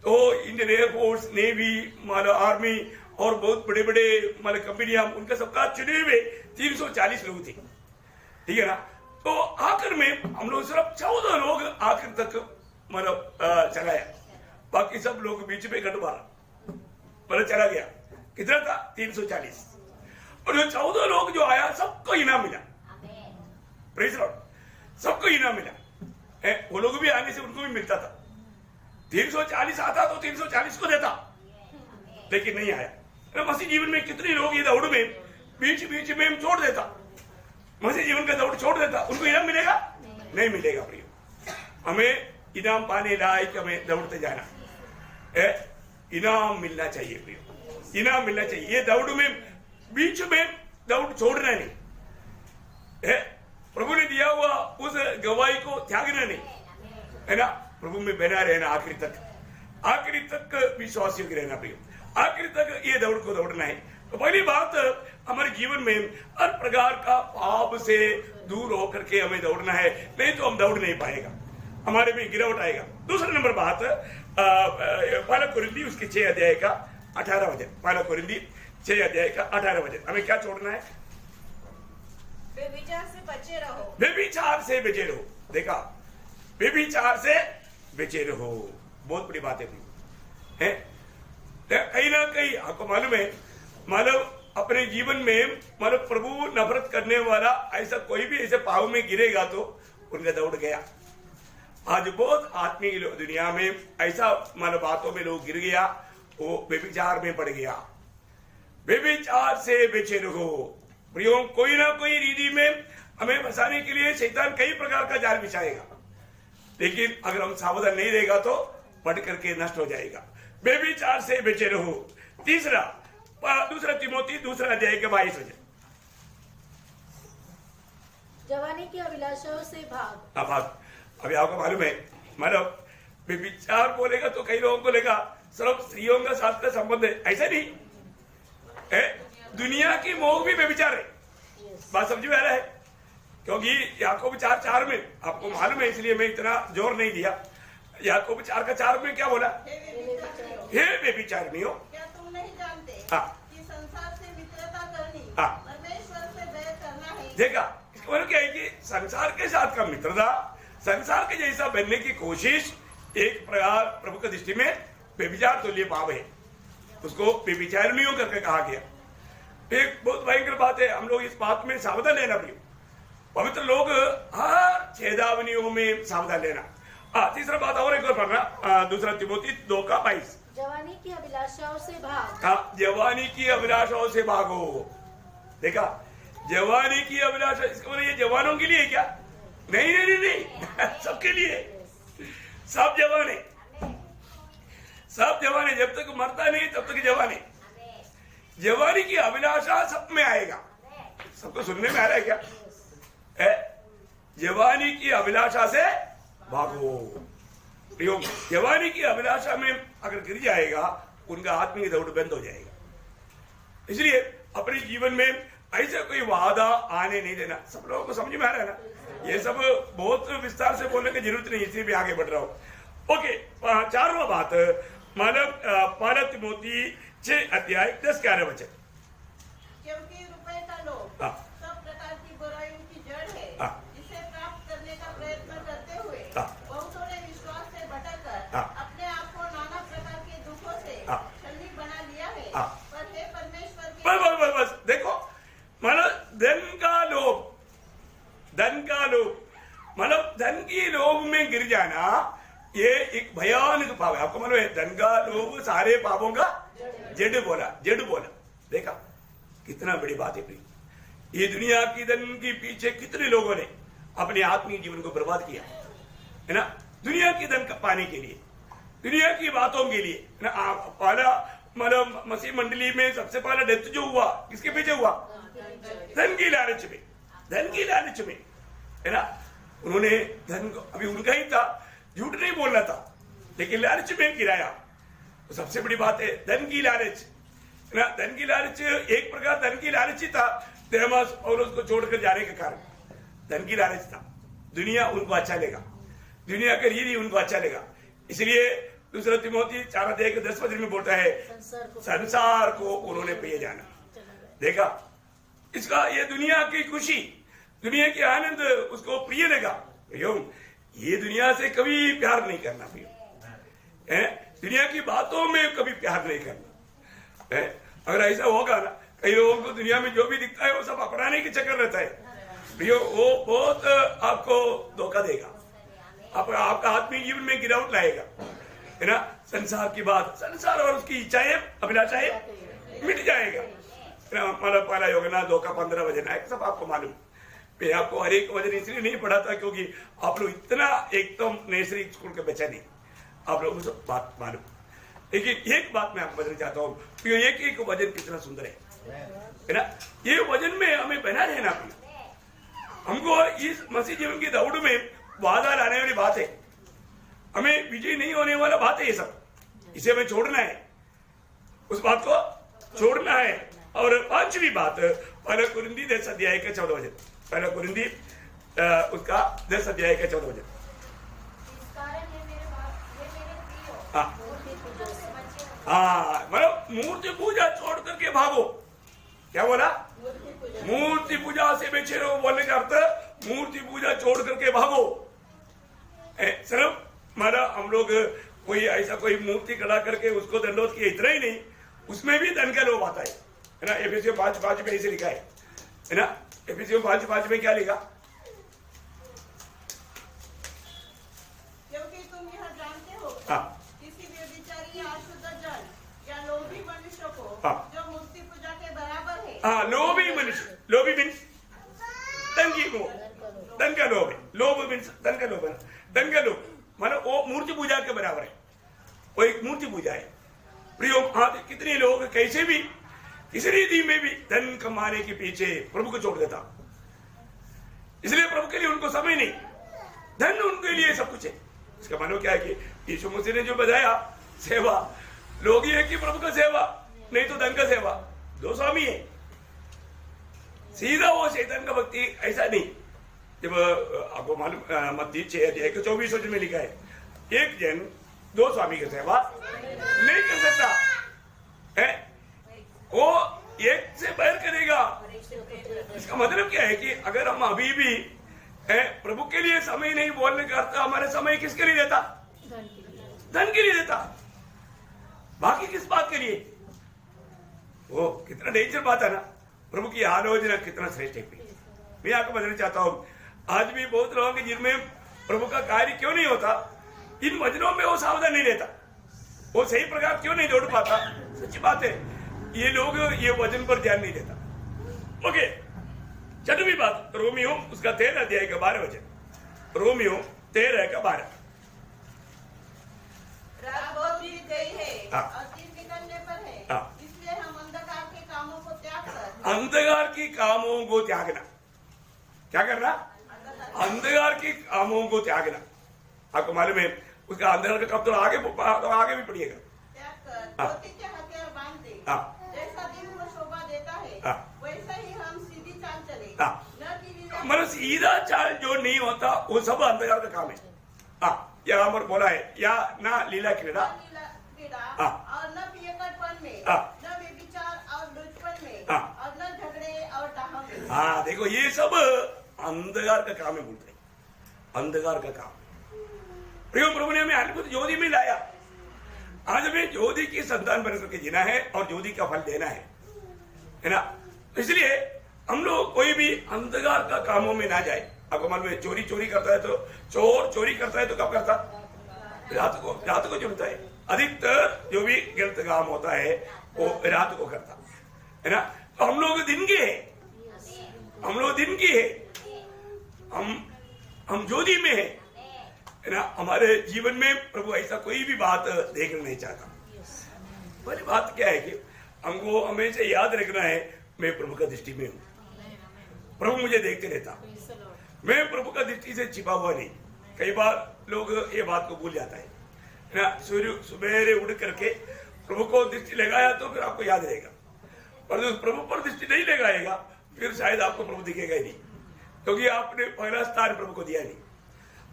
तो इंडियन एयरफोर्स, नेवी, आर्मी और बहुत बड़े बड़े मतलब कंपनियां, उनका सबका चुने हुए 340 लोग थे, ठीक है ना। तो आखिर में हम लोग सिर्फ 14 लोग आखिर तक मतलब चलाया, बाकी सब लोग बीच में गट मारा, मतलब चला गया। कितना था? 340। और जो 14 लोग जो आया सबको इनाम मिला, प्रेज़ लॉर्ड, सबको इनाम मिला। वो लोग भी आने से उनको भी मिलता था। 340 आता तो 340 को देता, लेकिन नहीं आया। मसीह जीवन में कितने लोग ये दौड़ में बीच बीच में छोड़ देता, मसीह जीवन का दौड़ छोड़ देता, उनको इनाम मिलेगा? नहीं मिलेगा प्रियो। हमें इनाम पाने लायक हमें दौड़ते जाना, इनाम मिलना चाहिए प्रियो, इनाम मिलना चाहिए। ये दौड़ में बीच में दौड़ छोड़ना नहीं है, प्रभु ने दिया हुआ उस गवाही को त्यागना नहीं, है ना। प्रभु में बना रहना आखिरी तक विश्वासियों की रहना प्रियो, आखिरी तक ये दौड़ को दौड़ना है। तो पहली बात, हमारे जीवन में हर प्रकार का पाप से दूर होकर के हमें दौड़ना है, नहीं तो हम दौड़ नहीं पाएगा, हमारे में गिरावट आएगा। दूसरा नंबर बात, पहला कोरिन्थी उसके 6 अध्याय का 18 वचन, पहला कोरिन्थी 6 अध्याय का 18 वचन, हमें क्या छोड़ना है? व्यभिचार से बचे रहो। व्यभिचार से बचे रहो। देखा, व्यभिचार से बचे रहो, बहुत बड़ी बात है। कहीं ना कहीं आपको मालूम है, मतलब अपने जीवन में मतलब प्रभु नफरत करने वाला ऐसा कोई भी ऐसे पाव में गिरेगा तो उनका दौड़ गया। आज बहुत आत्मीय दुनिया में ऐसा मतलब बातों में लोग गिर गया, वो व्यभिचार में पड़ गया। व्यभिचार से बचे रहो प्रियो। कोई ना कोई रीति में हमें फंसाने के लिए शैतान कई प्रकार का जाल बिछाएगा, लेकिन अगर हम सावधान नहीं रहेगा तो पड़ करके नष्ट हो जाएगा। व्यभिचार से बचे रहो। दूसरा तिमोथी 2 अध्याय के 22 वचन, जवानी की अभिलाषाओं से भाग। अभी आपको मालूम है, मतलब व्यभिचार बोलेगा तो कई लोगों को लेगा सिर्फ स्त्रियों का साथ का संबंध है, ऐसा नहीं है। दुनिया की मोह भी व्यभिचार है, बात समझ में आ रहा है? क्योंकि याकूब 4:4 में आपको मालूम है, इसलिए मैं इतना जोर नहीं दिया। याकूब 4:4 में क्या बोला? हे व्यभिचारिणियों, क्या तुम नहीं जानते कि संसार से मित्रता करनी परमेश्वर से बैर करना है? देखा, इसका मतलब क्या है कि संसार के साथ का मित्रता, संसार के जैसा बनने की कोशिश एक प्रकार प्रभु की दृष्टि में व्यभिचार तुल्य पाप है, उसको व्यभिचारिणियों करके कहा गया। एक बहुत भयंकर बात है, हम लोग इस बात में सावधान लेना प्रिय। पवित्र लोग हर छेदावनियों में सावधान लेना। तीसरा बात और एक बार पढ़ना, दूसरा तिमोथी 2:22, जवानी की अभिलाषाओं से भाग। जवानी की अभिलाषाओं से भागो। देखा, जवानी की अभिलाषा, इसका मतलब ये जवानों के लिए क्या? नहीं नहीं नहीं, सबके लिए, सब जवान है, सब जवान है। जब तक मरता नहीं तब तक जवान है। जवानी की अभिलाषा सब में आएगा, सबको सुनने में आ रहा है क्या? जवानी की अभिलाषा से भागो। जवानी की अभिलाषा में अगर गिर जाएगा, उनका आत्मिक दौड़ बंद हो जाएगा। इसलिए अपने जीवन में ऐसे कोई वादा आने नहीं देना। सब लोगों को समझ में आ रहा है ना? ये सब बहुत विस्तार से बोलने की जरूरत नहीं, इसलिए भी आगे बढ़ रहा हूं। ओके, 4वां बात, मतलब पहला तिमोथी 6 अध्याय 10-11 वचन, क्योंकि रुपए का लोभ सब प्रकार की बुराइयों की जड़ है, जिसे प्राप्त करने का प्रयत्न करते हुए बहुतों ने विश्वास से भटककर अपने आप को नाना प्रकार के दुखों से छलनी बना लिया है। पर हे परमेश्वर के बस देखो, मतलब धन का लोभ, मतलब धन की लोभ में गिर जाना, ये एक भयानक पाप है। आपको मालूम है, धन का लोभ सारे पापों का जड़ बोला। देखा, कितना बड़ी बात है प्रिय। ये दुनिया की धन के पीछे कितने लोगों ने अपने आत्मिक जीवन को बर्बाद किया है ना, दुनिया की धन पाने के लिए, दुनिया की बातों के लिए ना। पहला मतलब मसीह मंडली में सबसे पहला डेथ जो हुआ, किसके पीछे हुआ? धन की लालच में, है ना। उन्होंने धन को, अभी उनका ही था, झूठ नहीं बोलना था, लेकिन लालच में गिराया। तो सबसे बड़ी बात है धन की लालच, है ना। धन की लालच एक प्रकार धन की लालच ही था, देमास और उसको छोड़कर जाने के कारण धन की लालच था। दुनिया उनको अच्छा लगा, दुनिया का रीति उनको अच्छा लगा, इसलिए दूसरा तिमोथी 4:10 में बोलता है संसार को उन्होंने पिए जाना। देखा, इसका ये दुनिया की खुशी, दुनिया की आनंद उसको प्रिय लगा। ये दुनिया से कभी प्यार नहीं करना प्रिय, दुनिया की बातों में कभी प्यार नहीं करना। अगर ऐसा होगा ना, कई लोगों को दुनिया में जो भी दिखता है वो सब अपनाने के चक्कर रहता है भैया, वो बहुत आपको धोखा देगा, आपका आत्मीय जीवन में गिरावट लाएगा, है ना। संसार की बात, संसार और उसकी इच्छाएं अभिलाषाएं मिट जाएगा। मतलब पहला योजना 2 का 15 वजन है, सब आपको मालूम। मैं आपको हर एक वजन इसलिए नहीं पढ़ाता क्योंकि आप लोग इतना एकदम नर्सरी स्कूल के बच्चा नहीं, आप लोगों को सब बात मालूम। लेकिन एक बात मैं आपको बताना चाहता हूँ, एक एक वजन कितना सुंदर है ना। ये वजन में हमें बना रहना पड़ेगा। हमको इस मसीह जीवन की दौड़ में बाधा लाने वाली बात है, हमें विजय नहीं होने वाला बात है ये सब, इसे हमें छोड़ना है, उस बात को छोड़ना है। और 5वीं बात, पहला कुरिन्दी 10 अध्याय का 14 वचन, पहला कुरिन्दी उसका 10 अध्याय का 14 वचन। हाँ, मतलब मूर्ति पूजा छोड़ करके भागो। क्या बोला? मूर्ति पूजा से बचे रहो बोलने का अर्थ मूर्ति पूजा छोड़ करके भागो। सिर्फ मतलब हम लोग कोई ऐसा कोई मूर्ति खड़ा करके उसको दंडोत किया, इतना ही नहीं, उसमें भी धन का लोभ आता है ना। एफएससी 5:5 में ऐसे लिखा है ना। एफएससी 5:5 में क्या लिखा? क्योंकि तुम यह जानते हो हाँ, किसी व्यभिचारी या अशुद्ध जन या लोभी मनुष्य को हाँ, जो मूर्ति पूजा के बराबर है। हाँ, लोभी मनुष्य, लोभी मीन्स धन की लोभ, धन का लोभ है। लोभ मीन्स धन का लोभ है, धन का लोभ मतलब वो मूर्ति पूजा के बराबर है, वो एक मूर्ति पूजा है। प्रियो, कितने लोग कैसे भी किसी रीति में भी धन कमाने के पीछे प्रभु को छोड़ देता, इसलिए प्रभु के लिए उनको समय नहीं, धन उनके लिए सब कुछ है। इसका मानो क्या है कि यीशु मसीह ने जो बताया सेवा, लोग ये कि प्रभु का सेवा नहीं तो धन का सेवा, दो स्वामी है। सीधा वो शैतान का भक्ति ऐसा नहीं। जब आपको मालूम मत्ती 6:24 में लिखा है, एक जन 2 स्वामी की सेवा नहीं कर सकता है, वो एक से बैर करेगा। इसका मतलब क्या है कि अगर हम अभी भी प्रभु के लिए समय नहीं बोलने का अर्थ हमारे समय किसके लिए देता? धन के लिए देता, बाकी किस बात के लिए? वो कितना डेंजर बात है ना। प्रभु की आलोचना कितना श्रेष्ठ है। मैं आपको बताना चाहता हूँ, आज भी बहुत लोग जिनमें प्रभु का कार्य क्यों नहीं होता, इन वचनों में वो सावधान नहीं रहता, वो सही प्रकार क्यों नहीं जोड़ पाता। सच्ची बात है, ये लोग ये वचन पर ध्यान नहीं देता। ओके, 6वीं बात, रोमियो उसका 13 अध्याय का 12 वचन। रोमियो 13 का 12। रात बहुत बीत गई है हाँ, और दिन निकलने पर है, हाँ, इसलिए हम अंधकार के कामों को त्याग कर अंधकार की कामों को त्यागना। क्या करना? अंधकार की कामों को त्यागना। आपको मालूम है उसका अंधकार का कब तो आगे भी पड़िएगा। त्याग कर ज्योति के हथियार बांध दे। जैसा दिन को शोभा देता है वैसा ही हम सीधी चाल चले, न कि लीला। मतलब सीधा चाल जो नहीं होता वो सब अंधकार का काम है। यहाँ पर बोला है, या ना लीला क्रीड़ा और न पियकड़पन में, न व्यभिचार और लुचपन में, और न झगड़े और डाह में। हाँ, देखो ये सब अंधकार का काम है, बोलते हैं अंधकार का काम। प्रियो, प्रभु ने हमें अद्भुत ज्योति में लाया। आज हमें ज्योति की संतान बन करके जीना है और ज्योति का फल देना है ना। इसलिए हम लोग कोई भी अंधकार का कामों में ना जाए। आपको मालूम है, चोरी करता है तो चोरी करता है तो कब करता? रात को चुनता है। अधिकतर जो भी गलत काम होता है वो रात को करता है ना। तो हम लोग दिन के हैं, हम लोग दिन की है, हम ज्योति में है ना। हमारे जीवन में प्रभु ऐसा कोई भी बात देखना नहीं चाहता। पहली बात क्या है कि हमको हमेशा याद रखना है, मैं प्रभु का दृष्टि में हूँ, प्रभु मुझे देखते रहता, मैं प्रभु का दृष्टि से छिपा हुआ नहीं। कई बार लोग ये बात को भूल जाता है ना। सूर्य सुबेरे उड़ करके प्रभु को दृष्टि लगाया तो फिर आपको याद रहेगा, पर जो प्रभु पर दृष्टि नहीं लगाएगा फिर शायद आपको प्रभु दिखेगा ही नहीं, क्योंकि आपने पहला स्थान प्रभु को दिया नहीं।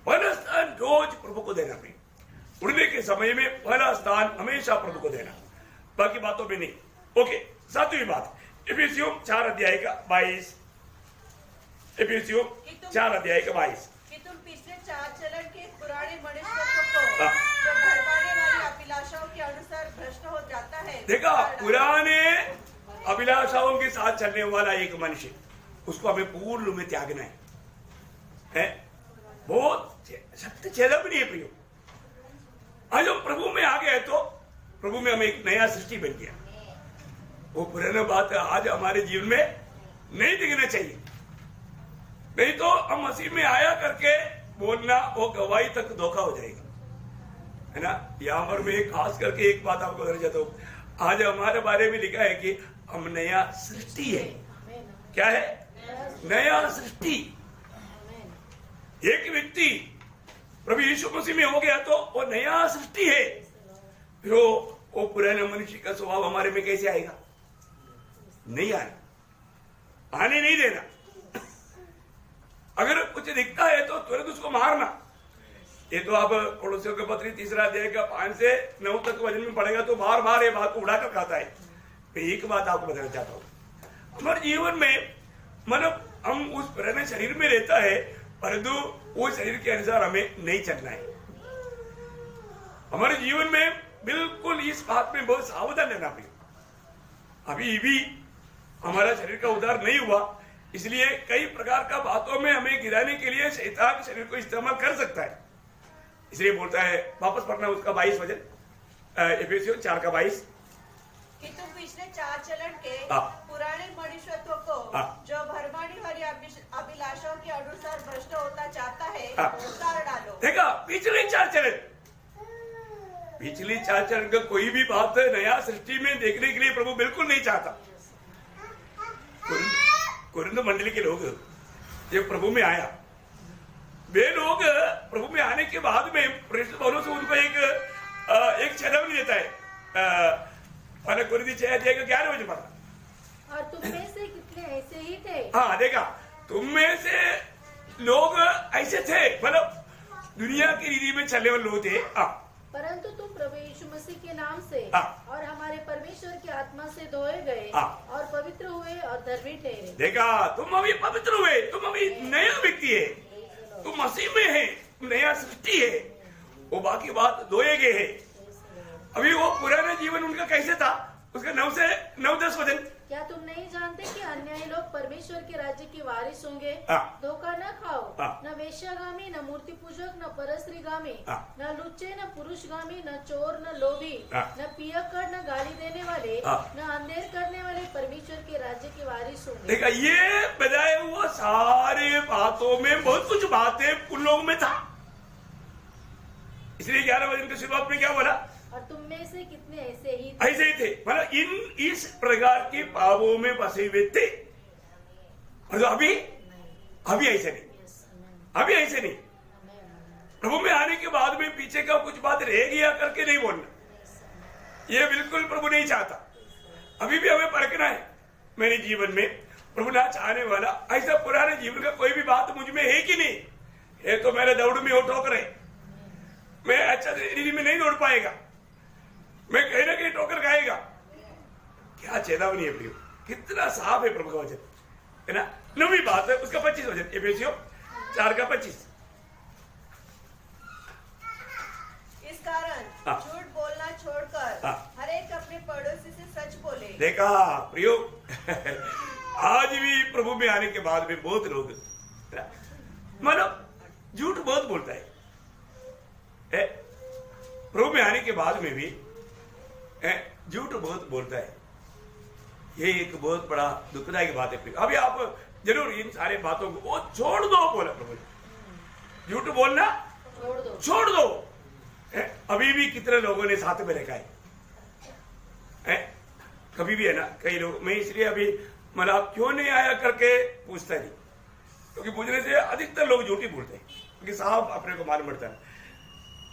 पहला स्थान रोज प्रभु को देना पड़ेगा। उड़ने के समय में पहला स्थान हमेशा प्रभु को देना, बाकी बातों में नहीं। ओके, 7वीं बात, इफिसियों 4 अध्याय का 22, इफिसियों 4 अध्याय का 22। कि तुम पिछले चाल चलन के पुराने मनुष्यत्व को जो भरमाने वाली अभिलाषाओं के अनुसार भ्रष्ट हो जाता है, देखा, पुराने अभिलाषाओं के साथ चलने वाला एक मनुष्य, उसको हमें पूर्ण रूप में त्यागना है। बहुत शक्ति छेदक नहीं है प्रियो। आज हम प्रभु में आ गए तो प्रभु में हमें एक नया सृष्टि बन गया। वो पुराना बात आज हमारे जीवन में नहीं दिखना चाहिए, नहीं तो हम मसीह में आया करके बोलना वो गवाही तक धोखा हो जाएगा, है ना। यहाँ पर मैं खास करके एक बात आपको बताना चाहता हूँ। आज हमारे बारे में लिखा है कि हम नया सृष्टि है। क्या है? नया सृष्टि। एक व्यक्ति प्रभु यीशु मसीह में हो गया तो वो नया सृष्टि है। फिर वो पुराने मनुष्य का स्वभाव हमारे में कैसे आएगा? नहीं आना, आने नहीं देना। अगर कुछ दिखता है तो तुरंत उसको मारना। ये तो आप पड़ोसियों के पत्र 3 अध्याय का 5 से 9 तक वचन में पड़ेगा तो बार बार ये बात को उड़ाकर खाता है। मैं एक बात आपको बताना चाहता हूँ, हमारे जीवन में मतलब हम उस पुराने शरीर में रहता है, परंतु वो शरीर के अनुसार हमें नहीं चलना है। हमारे जीवन में बिल्कुल इस बात में बहुत सावधान रहना पड़ेगा। अभी भी हमारा शरीर का उद्धार नहीं हुआ, इसलिए कई प्रकार का बातों में हमें गिराने के लिए शैतान शरीर को इस्तेमाल कर सकता है। इसलिए बोलता है, वापस पढ़ना उसका 22 वचन, इफिसियों 4 का 22। कि तुम पिछले चाल चलन के हाँ। पुराने मनुष्यत्व को हाँ। जो भरमाने वाली अभिलाषाओं के अनुसार भ्रष्ट होता चाहता है, हाँ। उतार डालो। देखा, पिछली चाल चलन का कोई भी बात नया सृष्टि में देखने के लिए प्रभु बिल्कुल नहीं चाहता। कुरिन्थ मंडली के लोग जब प्रभु में आया, वे लोग प्रभु में आने के बाद में प्रेरित पौलुस उनको एक चेतावनी देता है। कुरिन्थ 6 अध्याय का 11 वचन पढ़ा। और तुम में से कितने ऐसे ही थे। हाँ, देखा, तुम में से लोग ऐसे थे, मतलब दुनिया की रीति में चलने वाले लोग थे। परंतु तुम प्रभु यीशु मसीह के नाम से हाँ। और हमारे परमेश्वर की आत्मा से धोए गए हाँ। और पवित्र हुए और धर्मी ठहरे। देखा, तुम अभी पवित्र हुए, तुम अभी नया व्यक्ति है, तुम मसीह में है, नया सृष्टि है। वो बाकी बात धोए गए है। अभी वो पुराना जीवन उनका कैसे था, उसका 9 से 9-10 वचन। क्या तुम नहीं जानते कि अन्यायी लोग परमेश्वर के राज्य की वारिस होंगे? हाँ। धोखा न खाओ, हाँ। न वेश्यागामी, न मूर्ति पूजक, न परस्त्रीगामी, हाँ। न लुच्चे, न पुरुषगामी, न चोर, न लोभी, हाँ। न पियक्कड़, न गाली देने वाले, हाँ। न अंधेर करने वाले परमेश्वर के राज्य की वारिस होंगे। देखा, ये बजाय हुआ सारे बातों में बहुत कुछ बातें उन लोगों में था। इसलिए 11 वचन की शुरुआत में क्या बोला? और तुम में से कितने ऐसे ही ऐसे ही थे, मतलब इस प्रकार के पापों में फंसे हुए थे। मतलब अभी ऐसे नहीं, अभी ऐसे नहीं। प्रभु में आने के बाद में पीछे का कुछ बात रह गया करके नहीं बोलना, ये बिल्कुल प्रभु नहीं चाहता। अभी भी हमें परखना है मेरे जीवन में प्रभु ना चाहने वाला ऐसा पुराने जीवन का कोई भी बात मुझ में है कि नहीं है। तो मेरे दौड़ में वो ठोकर है, मैं अच्छा रीति में नहीं दौड़ पाएगा, मैं कहीं ना कहीं ठोकर खाएगा। क्या चेतावनी है प्रियो, कितना साफ है प्रभु का वचन, है ना। 9वीं बात है उसका 25 वचन, इफिसियों 4 का 25। इस कारण हाँ। झूठ बोलना छोड़कर हाँ। हर एक अपने पड़ोसी से सच बोले। देखा प्रियो, आज भी प्रभु में आने के बाद में बहुत लोग मतलब झूठ बहुत बोलता है। प्रभु में आने के बाद में भी झूठ बहुत बोलता है। ये एक बहुत बड़ा दुखदायक बात है। अभी आप जरूर इन सारे बातों को वो छोड़ दो, बोला प्रभु, झूठ बोलना छोड़ दो। अभी भी कितने लोगों ने साथ में रखा है, कभी भी है ना। कई लोग, मैं इसलिए अभी मतलब आप क्यों नहीं आया करके पूछता नहीं, क्योंकि पूछने से अधिकतर लोग झूठी बोलते हैं, क्योंकि साहब अपने को मालूम पड़ता है।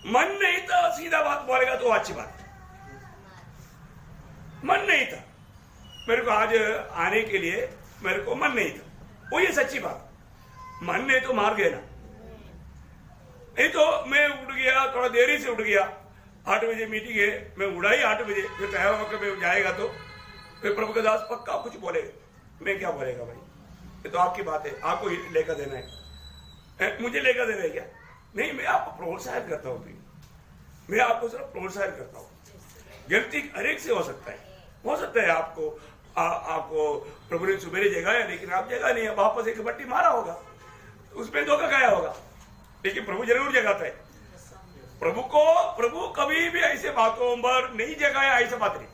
मन नहीं था, सीधा बात बोलेगा तो अच्छी बात। मन नहीं था मेरे को आज आने के लिए, मेरे को मन नहीं था, वो ये सच्ची बात। मन नहीं तो मार गए ना, नहीं तो मैं उठ गया, थोड़ा देरी से उठ गया, 8 बजे मीटिंग है, मैं उड़ा ही 8 बजे, फिर तैयार होकर मैं जाएगा तो फिर प्रभु का दास पक्का कुछ बोलेगा। मैं क्या बोलेगा भाई, ये तो आपकी बात है, आपको लेकर देना है, मुझे लेकर देना है क्या? नहीं, मैं आपको प्रोत्साहित करता हूँ, मैं आपको सिर्फ प्रोत्साहित करता हूँ। गलती हर एक से हो सकता है आपको प्रभु ने सुबह जगाया लेकिन आप जगा नहीं, वापस एक बट्टी मारा होगा, उसमें धोखा खाया होगा, लेकिन प्रभु जरूर जगाता है। प्रभु कभी भी ऐसे बातों पर नहीं जगाया, ऐसा बात नहीं,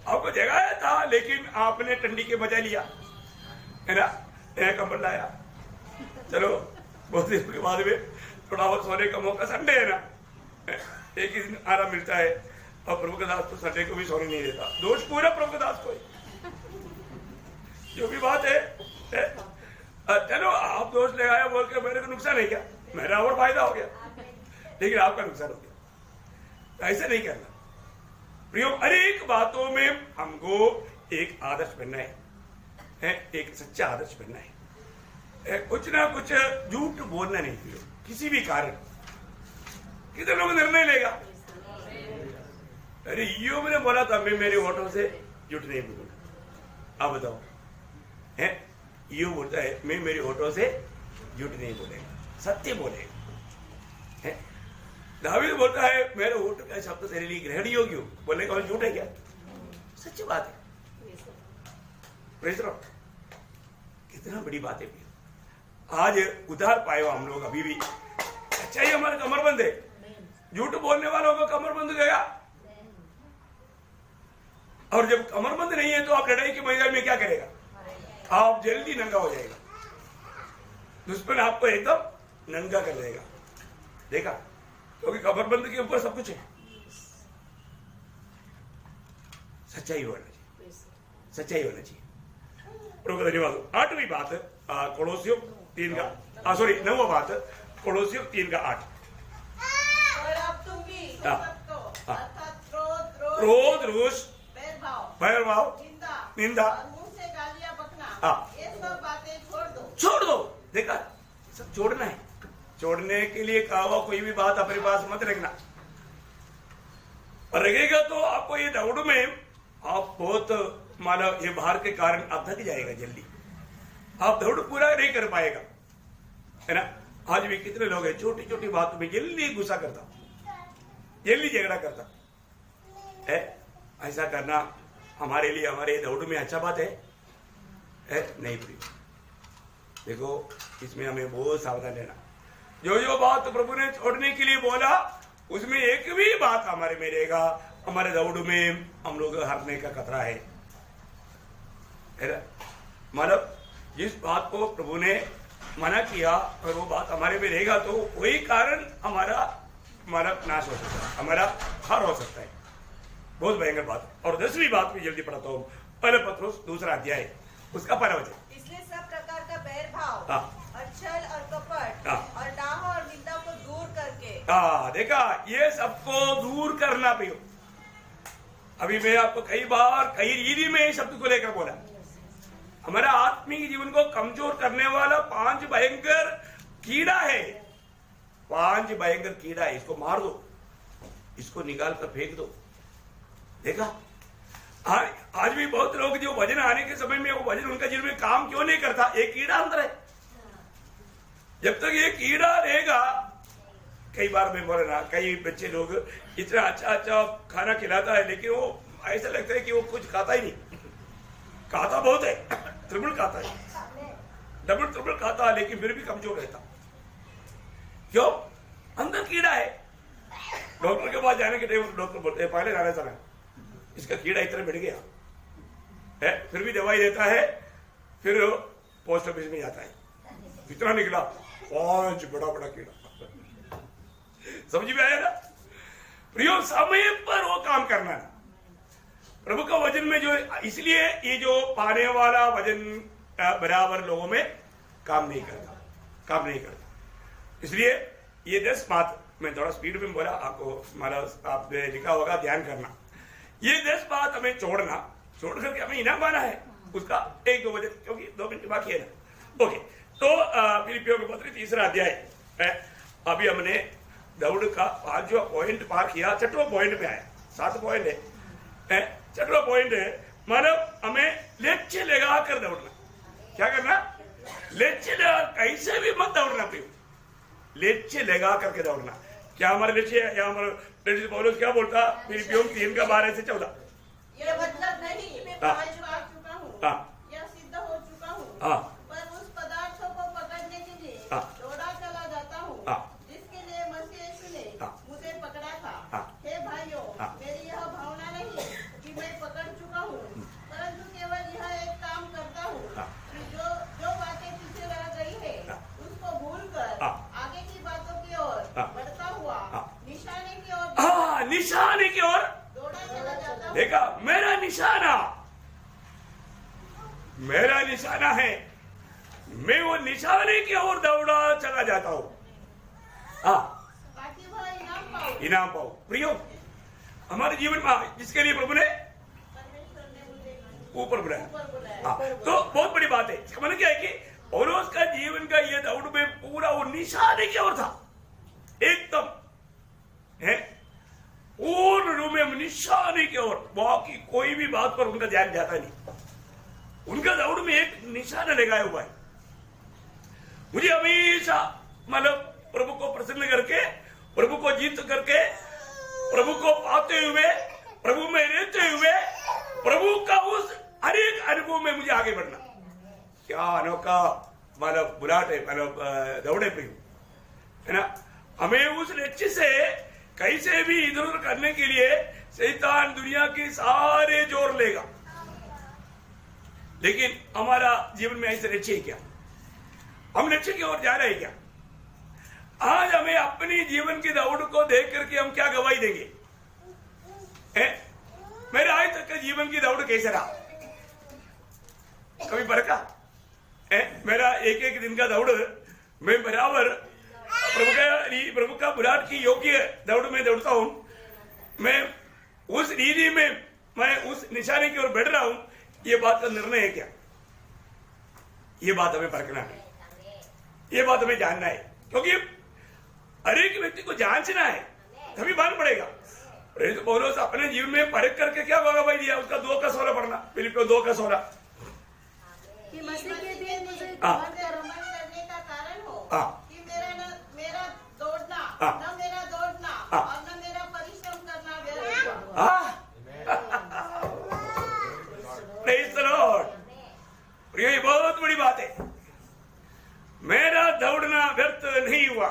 आपको जगाया था लेकिन आपने टंडी के बजा लिया, है ना, नया कंबल लाया, चलो बहुत दिन के बाद में थोड़ा बहुत सोने का मौका, संडे है ना, एक ही दिन आराम मिलता है, और प्रभु का दास तो संडे को भी सोने नहीं देता। दोष पूरा प्रभु का दास को, जो भी बात है, चलो आप दोष लगाया बोल के मेरे को नुकसान है क्या, मेरा और फायदा हो गया, लेकिन आपका नुकसान हो गया। ऐसे नहीं करना प्रियो, हर एक बातों में हमको एक आदर्श बनना है, एक सच्चा आदर्श बनना है, कुछ ना कुछ झूठ बोलना नहीं प्रियो, किसी भी कारण। कितने लोग निर्णय लेगा, अरे यो मैंने बोला था मैं मेरे होठों से झूठ नहीं बोलूंगा, आप बताओ, है यो बोलता है मैं मेरे होठों से झूठ नहीं बोलेगा, सत्य बोलेगा, है। दावीद बोलता है मेरे होठ का शब्द तेरे लिए ग्रहण योग्य हो, बोलने का झूठ है क्या? सच्ची बात है। प्रेज़ लॉर्ड, कितना बड़ी बात है। आज उधार पाए हो हम लोग, अभी भी सच्चाई हमारे कमरबंद है, झूठ बोलने वालों को कमरबंद गया, और जब कमरबंद नहीं है तो आप लड़ाई के मैदान में क्या करेगा, आप जल्दी नंगा हो जाएगा, दुश्मन आपको एकदम नंगा कर देगा। देखा, क्योंकि कमरबंद के ऊपर सब कुछ है, सच्चाई होना चाहिए, सच्चाई होना चाहिए। प्रभु का धन्यवाद। 8वीं बात कोलोसियों 3 का 9वां बात कोलोसियों 3 का 8। और अब तुम भी सबको, अर्थात क्रोध, रोष, भयभाव, निंदा और मुंह से गालियां बकना, ये सब बातें छोड़ दो। देखा, सब छोड़ना है, छोड़ने के लिए कहा हुआ कोई भी बात अपने पास मत रखना, और रखेगा तो आपको ये दौड़ में आप बहुत मानो ये बाहर के कारण आप थक जाएगा, जल्दी आप दौड़ पूरा नहीं कर पाएगा, है ना। आज भी कितने लोग हैं छोटी छोटी बातों में जल्दी गुस्सा करता, जल्दी झगड़ा करता है। ऐसा करना हमारे लिए, हमारे दौड़ में अच्छा बात है नहीं प्रिय। देखो, इसमें हमें बहुत सावधान रहना। जो बात प्रभु ने छोड़ने के लिए बोला, उसमें एक भी बात हमारे में रहेगा, हमारे दौड़ में हम लोग हारने का खतरा है। मतलब जिस बात को प्रभु ने मना किया और वो बात हमारे में रहेगा तो वही कारण हमारा नाश हो सकता है, हमारा हार हो सकता है। बहुत भयंकर बात। और 10वीं बात भी जल्दी पढ़ाता हूँ, पहले पत्रोस 2 अध्याय उसका 1 वचन। इसलिए सब प्रकार का बैर भाव और छल और कपट और डाह और निंदा को दूर करके, देखा, ये सबको दूर करना पियो। अभी मैं आपको कई बार कई रीति में इस शब्द को लेकर बोला, हमारा आत्मिक जीवन को कमजोर करने वाला 5 भयंकर कीड़ा है, 5 भयंकर कीड़ा है। इसको मार दो, इसको निकाल कर फेंक दो। देखा, आज भी बहुत लोग जो वजन आने के समय में वो वजन उनका जीवन में काम क्यों नहीं करता, एक कीड़ा अंदर है। जब तक ये कीड़ा रहेगा, कई बार मैं बोल रहा, कई बच्चे लोग इतना अच्छा खाना खिलाता है लेकिन वो ऐसा लगता है कि वो कुछ खाता ही नहीं, खाता बहुत है, त्रिबल खाता है, डबल ट्रिपल खाता है, लेकिन फिर भी कमजोर रहता। क्यों? अंदर कीड़ा है। डॉक्टर के पास जाने के टाइम डॉक्टर बोलते हैं पहले जाना समय इसका कीड़ा इतना बढ़ गया है, फिर भी दवाई देता है, फिर पोस्ट ऑफिस में जाता है, कितना निकला 5 बड़ा कीड़ा। समझ में आया ना प्रियो? समय पर वो काम करना है प्रभु का वजन में जो, इसलिए ये जो पाने वाला वजन बराबर लोगों में काम नहीं करता। इसलिए ये 10 बात मैं थोड़ा स्पीड में बोला, आपने लिखा होगा, ध्यान करना। ये 10 बात हमें छोड़ करके हमें इनाम पाना है उसका 1-2 वजन, क्योंकि 2 मिनट बाकी है ना। ओके, तो फिलिपियों के पत्र 3 अध्याय है अभी हमने दौड़ का 5वां पॉइंट पार किया, 6वां पॉइंट पे आया। 7 पॉइंट है, 6वां पॉइंट है, मतलब हमें लक्ष्य लगा कर दौड़ना। क्या करना? लक्ष्य लगा, कैसे भी मत दौड़ना प्रियो, लक्ष्य लगा करके दौड़ना। क्या हमारे लक्ष्य है? हमारे पौलुस क्या बोलता? फिलिप्पियों 3:12-14, ये मतलब नहीं कि मैं पाँच बार चुका हूँ या सिद्ध हो चुका हूँ, पर उस पदार्थों को पकड़ने के लिए दौड़ा चला जाता हूँ जिसके लिए मसीह यीशु ने मुझे पकड़ा था। हे भाइयों, मेरी यह भावना नहीं कि मैं पकड़ चुका हूँ, परंतु केवल यह एक काम करता हूँ कि जो बातें पीछे रह गई है उसको भूलकर आगे की बातों की ओर बढ़ता हुआ निशाने की ओर, निशाने की ओर दौड़ा चला जाता हूँ। देखा, मेरा निशाना है, मैं वो निशाने की ओर दौड़ा चला जाता हूँ, ताकि वह इनाम पाओ। प्रियो, हमारे जीवन में जिसके लिए प्रभु ने परमेश्वर ने मुझे ऊपर बुलाया, बुलाया। तो बहुत बड़ी बात है। इसका मतलब क्या है कि पौलुस का जीवन का ये दौड़ में पूरा वो निशाने की ओर था, एकदम है, पूर्ण रूप में निशाने की ओर। बाकी कोई भी बात पर उनका ध्यान जाता नहीं, उनका दौड़ में एक निशाना लगाया हुआ है। मुझे हमेशा मतलब प्रभु को प्रसन्न करके, प्रभु को जीत करके, प्रभु को पाते हुए, प्रभु में रहते हुए, प्रभु का उस हर एक अनुभव में मुझे आगे बढ़ना। क्या अनोखा मतलब बुलाट है, मतलब दौड़े पे है ना। हमें उस लक्ष्य से कैसे भी इधर उधर करने के लिए शैतान दुनिया के सारे जोर लेगा, लेकिन हमारा जीवन में ऐसे लक्ष्य है क्या? हम लक्ष्य की ओर जा रहे हैं क्या? आज हमें अपनी जीवन की दौड़ को देख करके हम क्या गवाही देंगे? मेरे आज तक के जीवन की दौड़ कैसे रहा? कभी बरका? मेरा एक एक दिन का दौड़ मैं बराबर प्रभु का बुलाट की योग्य दौड़ में दौड़ता हूं। मैं उस रीति में, मैं उस निशाने की ओर बढ़ रहा हूं। ये बात का निर्णय है क्या? ये बात हमें परखना है, ये बात हमें जानना है, क्योंकि हर एक व्यक्ति को जांचना है, तभी मालूम पड़ेगा। पौलुस अपने जीवन में परख करके क्या गवाही दिया? उसका 2:16 पढ़ना, फिलिप्पियों 2:16। कि मसीह के दिन मुझे रमण करने का कारण हो कि मेरा दौड़ना, न मेरा दौड़ना और न मेरा परिश्रम करना व्यर्थ हुआ। Praise the Lord. ये बहुत बड़ी बात है। मेरा दौड़ना व्यर्थ नहीं हुआ,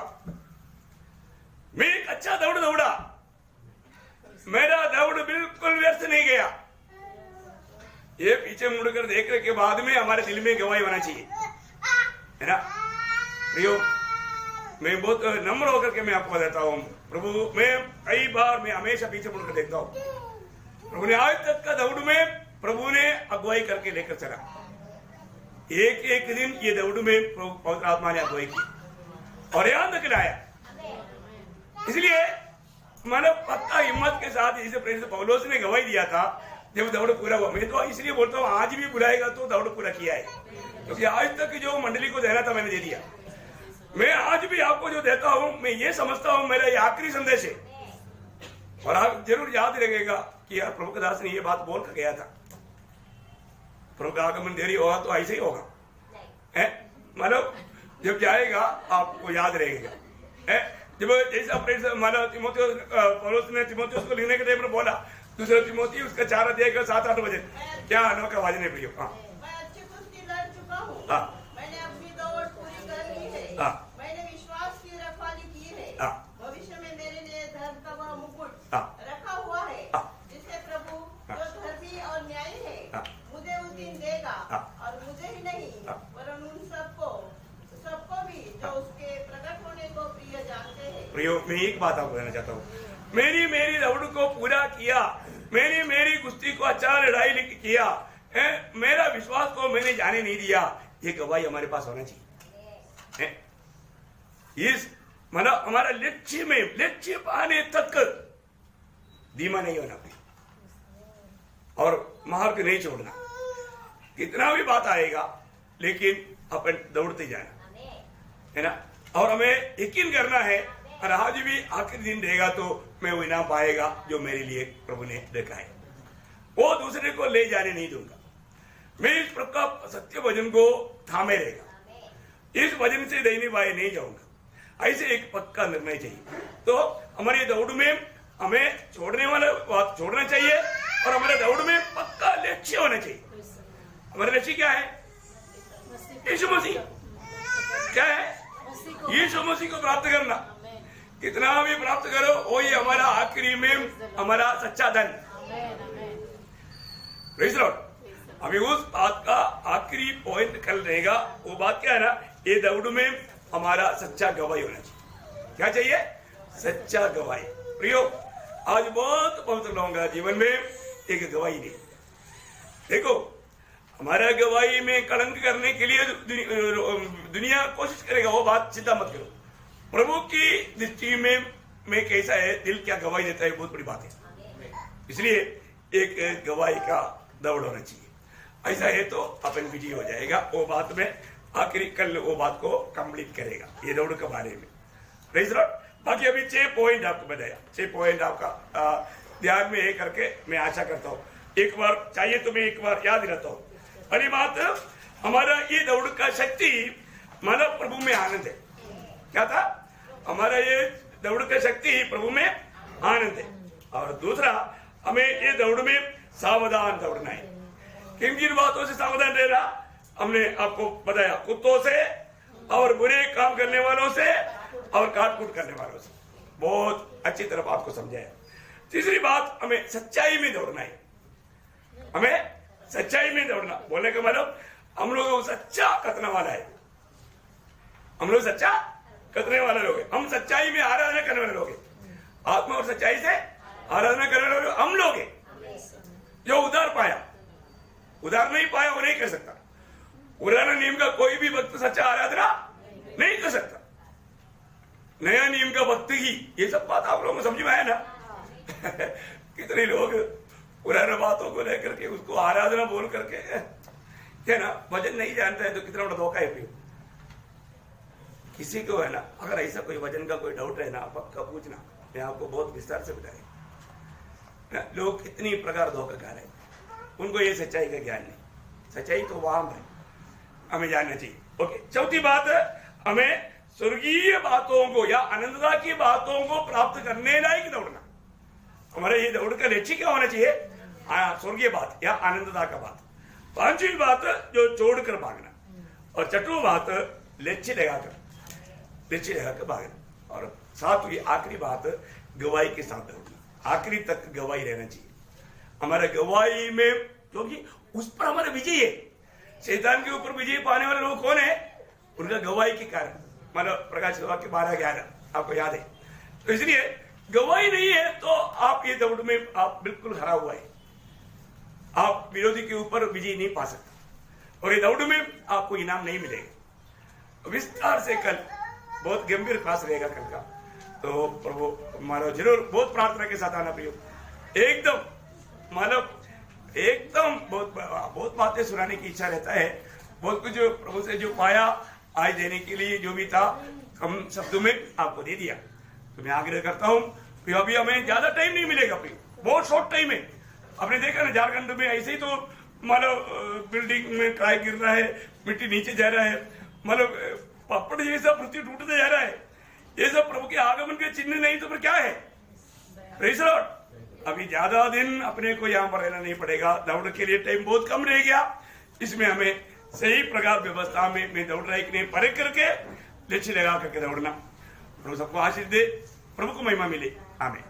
मैं एक अच्छा दौड़ दौड़ा, मेरा दौड़ बिल्कुल व्यर्थ नहीं गया। ये पीछे मुड़कर देखने के बाद में हमारे दिल में गवाही होना चाहिए, है ना प्रियो। मैं बहुत नम्र होकर के मैं आपको बताता हूँ, प्रभु मैं कई बार मैं हमेशा पीछे मुड़कर देखता हूँ। प्रभु ने आज तक का दौड़ में प्रभु ने अगुवाई करके लेकर चला। एक एक दिन ये दौड़ में पवित्र आत्मा ने अगुवाई की और यहाँ तक लाया। इसलिए मानो पक्का हिम्मत के साथ, जैसे प्रेरित पौलुस ने गवाही दिया था, जब दौड़ पूरा हुआ। मैं तो इसलिए बोलता हूँ आज भी बुलाएगा तो दौड़ पूरा किया है, क्योंकि आज तक जो मंडली को देना था मैंने दे दिया। मैं आज भी आपको जो देता हूँ, मैं ये समझता हूँ मेरा ये आखिरी संदेश है। और आप जरूर याद रखेगा कि यार प्रभु दास ने ये बात बोल कर गया था, प्रभु का आगमन देरी होगा तो ऐसे ही होगा, मतलब जब जाएगा आपको याद रहेगा। जब जैसा मानो पौलुस ने तीमुथियुस को लिखने के टाइम में बोला, दूसरा तीमुथियुस उसका 4 अध्याय का 7-8 बजे, क्या अनोखा वाजने प्रियो। मैं अच्छी कुश्ती लड़ चुका हूँ, मैंने अपनी दौड़ पूरी कर ली है, मैंने विश्वास की रखवाली की है। भविष्य में मेरे लिए धर्म का वह मुकुट रखा हुआ है, जिसे प्रभु जो धर्मी और न्यायी है मुझे उस दिन देगा, और मुझे ही नहीं वरन उन सबको भी जो उसके प्रकट होने को प्रिय जानते हैं। प्रियो, मैं एक बात आपको कहना चाहता हूँ, मेरी दौड़ को पूरा किया, मेरी कुश्ती को अच्छा लड़ाई किया है, मेरा विश्वास को मैंने जाने नहीं दिया। ये गवाही हमारे पास होना चाहिए। इस मतलब हमारा लक्ष्य पाने तक धीमा नहीं होना और मार्ग नहीं छोड़ना। कितना भी बात आएगा लेकिन अपन दौड़ते जाना, है ना। और हमें यकीन करना है और आज भी आखिरी दिन रहेगा तो मैं वो इनाम पाएगा जो मेरे लिए प्रभु ने रखा है। वो दूसरे को ले जाने नहीं दूंगा। मैं इस प्रकार सत्य वचन को थामे रहेगा, इस वचन से दैनी बाएं नहीं जाऊंगा। ऐसे एक पक्का निर्णय चाहिए। तो हमारी दौड़ में हमें छोड़ने वाला बात छोड़ना चाहिए और हमारे दौड़ में पक्का लक्ष्य होना चाहिए। हमारा लक्ष्य क्या है? यीशु मसीह। क्या है? यीशु मसीह को प्राप्त करना। कितना भी प्राप्त करो वही हमारा आखिरी में हमारा सच्चा धन। Praise the Lord. अभी उस बात का आखिरी पॉइंट कल रहेगा। वो बात क्या है ना, ये दौड़ में हमारा सच्चा गवाही होना चाहिए। क्या चाहिए? सच्चा गवाही। प्रियो, आज बहुत पवित्र लोगों का जीवन में एक गवाही नहीं। देखो, हमारा गवाही में कलंक करने के लिए दुनिया कोशिश करेगा, वो बात चिंता मत करो। प्रभु की दृष्टि में कैसा है, दिल क्या गवाही देता है, बहुत बड़ी बात है। इसलिए एक गवाही का दौड़ होना चाहिए। ऐसा है तो अपन विजय हो जाएगा। वो बात में आखिरी कल वो बात को कंप्लीट करेगा, ये दौड़ के बारे में। Praise the Lord. बाकी अभी 6 पॉइंट आपको बताया, 6 पॉइंट आपका ध्यान में करके मैं आशा करता हूँ। एक बार चाहिए तो मैं एक बार याद दिलाता हूँ। पहली बात, हमारा ये दौड़ का शक्ति मानव प्रभु में आनंद है। क्या था? हमारा ये दौड़ का शक्ति प्रभु में आनंद है। और दूसरा, हमें ये दौड़ में सावधान दौड़ना है। किन किन बातों से सावधान रहना हमने आपको बताया, कुत्तों से और बुरे काम करने वालों से और काटकूट करने वालों से बहुत अच्छी तरह आपको समझाया। तीसरी बात, हमें सच्चाई में दौड़ना है। हमें सच्चाई में दौड़ना बोलने का मतलब हम लोग सच्चा कतने वाला है। हम लोग सच्चा कतने वाले लोग हैं। हम सच्चाई में आराधना करने वाले लोग हैं। आत्मा और सच्चाई से आराधना करने वाले लोग हम लोग हैं। जो उधार पाया, उधार नहीं पाया वो नहीं कर सकता। पुराना नियम का कोई भी भक्त सच्चा आराधना नहीं कर सकता। नया नियम का भक्त ही, ये सब बात आप लोगों को समझ में आया ना? कितने लोग पुराना बातों को लेकर के उसको आराधना बोल करके क्या ना वजन नहीं जानता है, तो कितना बड़ा धोखा है। फिर किसी को है ना, अगर ऐसा कोई वजन का कोई डाउट है ना, पक्का पूछना, मैं आपको बहुत विस्तार से बताएंगे। लोग कितनी प्रकार धोखा खा रहे हैं, उनको ये सच्चाई का ज्ञान नहीं। सच्चाई तो वहां है, हमें जानना चाहिए। ओके, चौथी बात, हमें स्वर्गीय बातों को या आनंदता की बातों को प्राप्त करने लायक दौड़ना। हमारा ये दौड़ का लक्ष्य क्या होना चाहिए? स्वर्गीय बात या आनंदता का बात। पांचवी बात, जो छोड़कर भागना। और छठवीं बात, लक्ष्य लगाकर भागना। और सातवीं आखिरी बात, गवाही के साथ दौड़ना। आखिरी तक गवाही रहना चाहिए हमारा गवाही में, क्योंकि उस पर हमारा विजय है। शैतान के ऊपर विजय पाने वाले लोग कौन है? उनका गवाही के कारण। मतलब प्रकाश वाक्य 12:11 आपको याद है। तो इसलिए गवाही नहीं है तो आप ये दौड़ में आप बिल्कुल हरा हुआ है। आप विरोधी के ऊपर विजय नहीं पा सकते और ये दौड़ में आपको इनाम नहीं मिलेगा। विस्तार से कल बहुत गंभीर क्लास रहेगा कल का। तो प्रभु हमारा जरूर बहुत प्रार्थना के साथ आना प्रियो। एकदम मानव एकदम बहुत बातें सुनाने की इच्छा रहता है। बहुत कुछ प्रभु से जो पाया आज देने के लिए जो भी था कम शब्दों में आपको दे दिया। तो मैं आग्रह करता हूँ, अभी हमें ज्यादा टाइम नहीं मिलेगा, बहुत शॉर्ट टाइम है। आपने देखा ना झारखंड में ऐसे ही तो मतलब बिल्डिंग में ट्राई गिर रहा है, मिट्टी नीचे जा रहा है, मतलब पापड़ जैसा पृथ्वी टूटते जा रहा है। ये सब प्रभु के आगमन के चिन्ह नहीं तो फिर क्या है? Praise the Lord. अभी ज्यादा दिन अपने को यहाँ पर रहना नहीं पड़ेगा। दौड़ के लिए टाइम बहुत कम रह गया। इसमें हमें सही प्रकार व्यवस्था में दौड़ रहा है कि नहीं परख करके लक्ष्य लगा करके दौड़ना। प्रभु सबको आशीष दे, प्रभु को महिमा मिले। आमीन।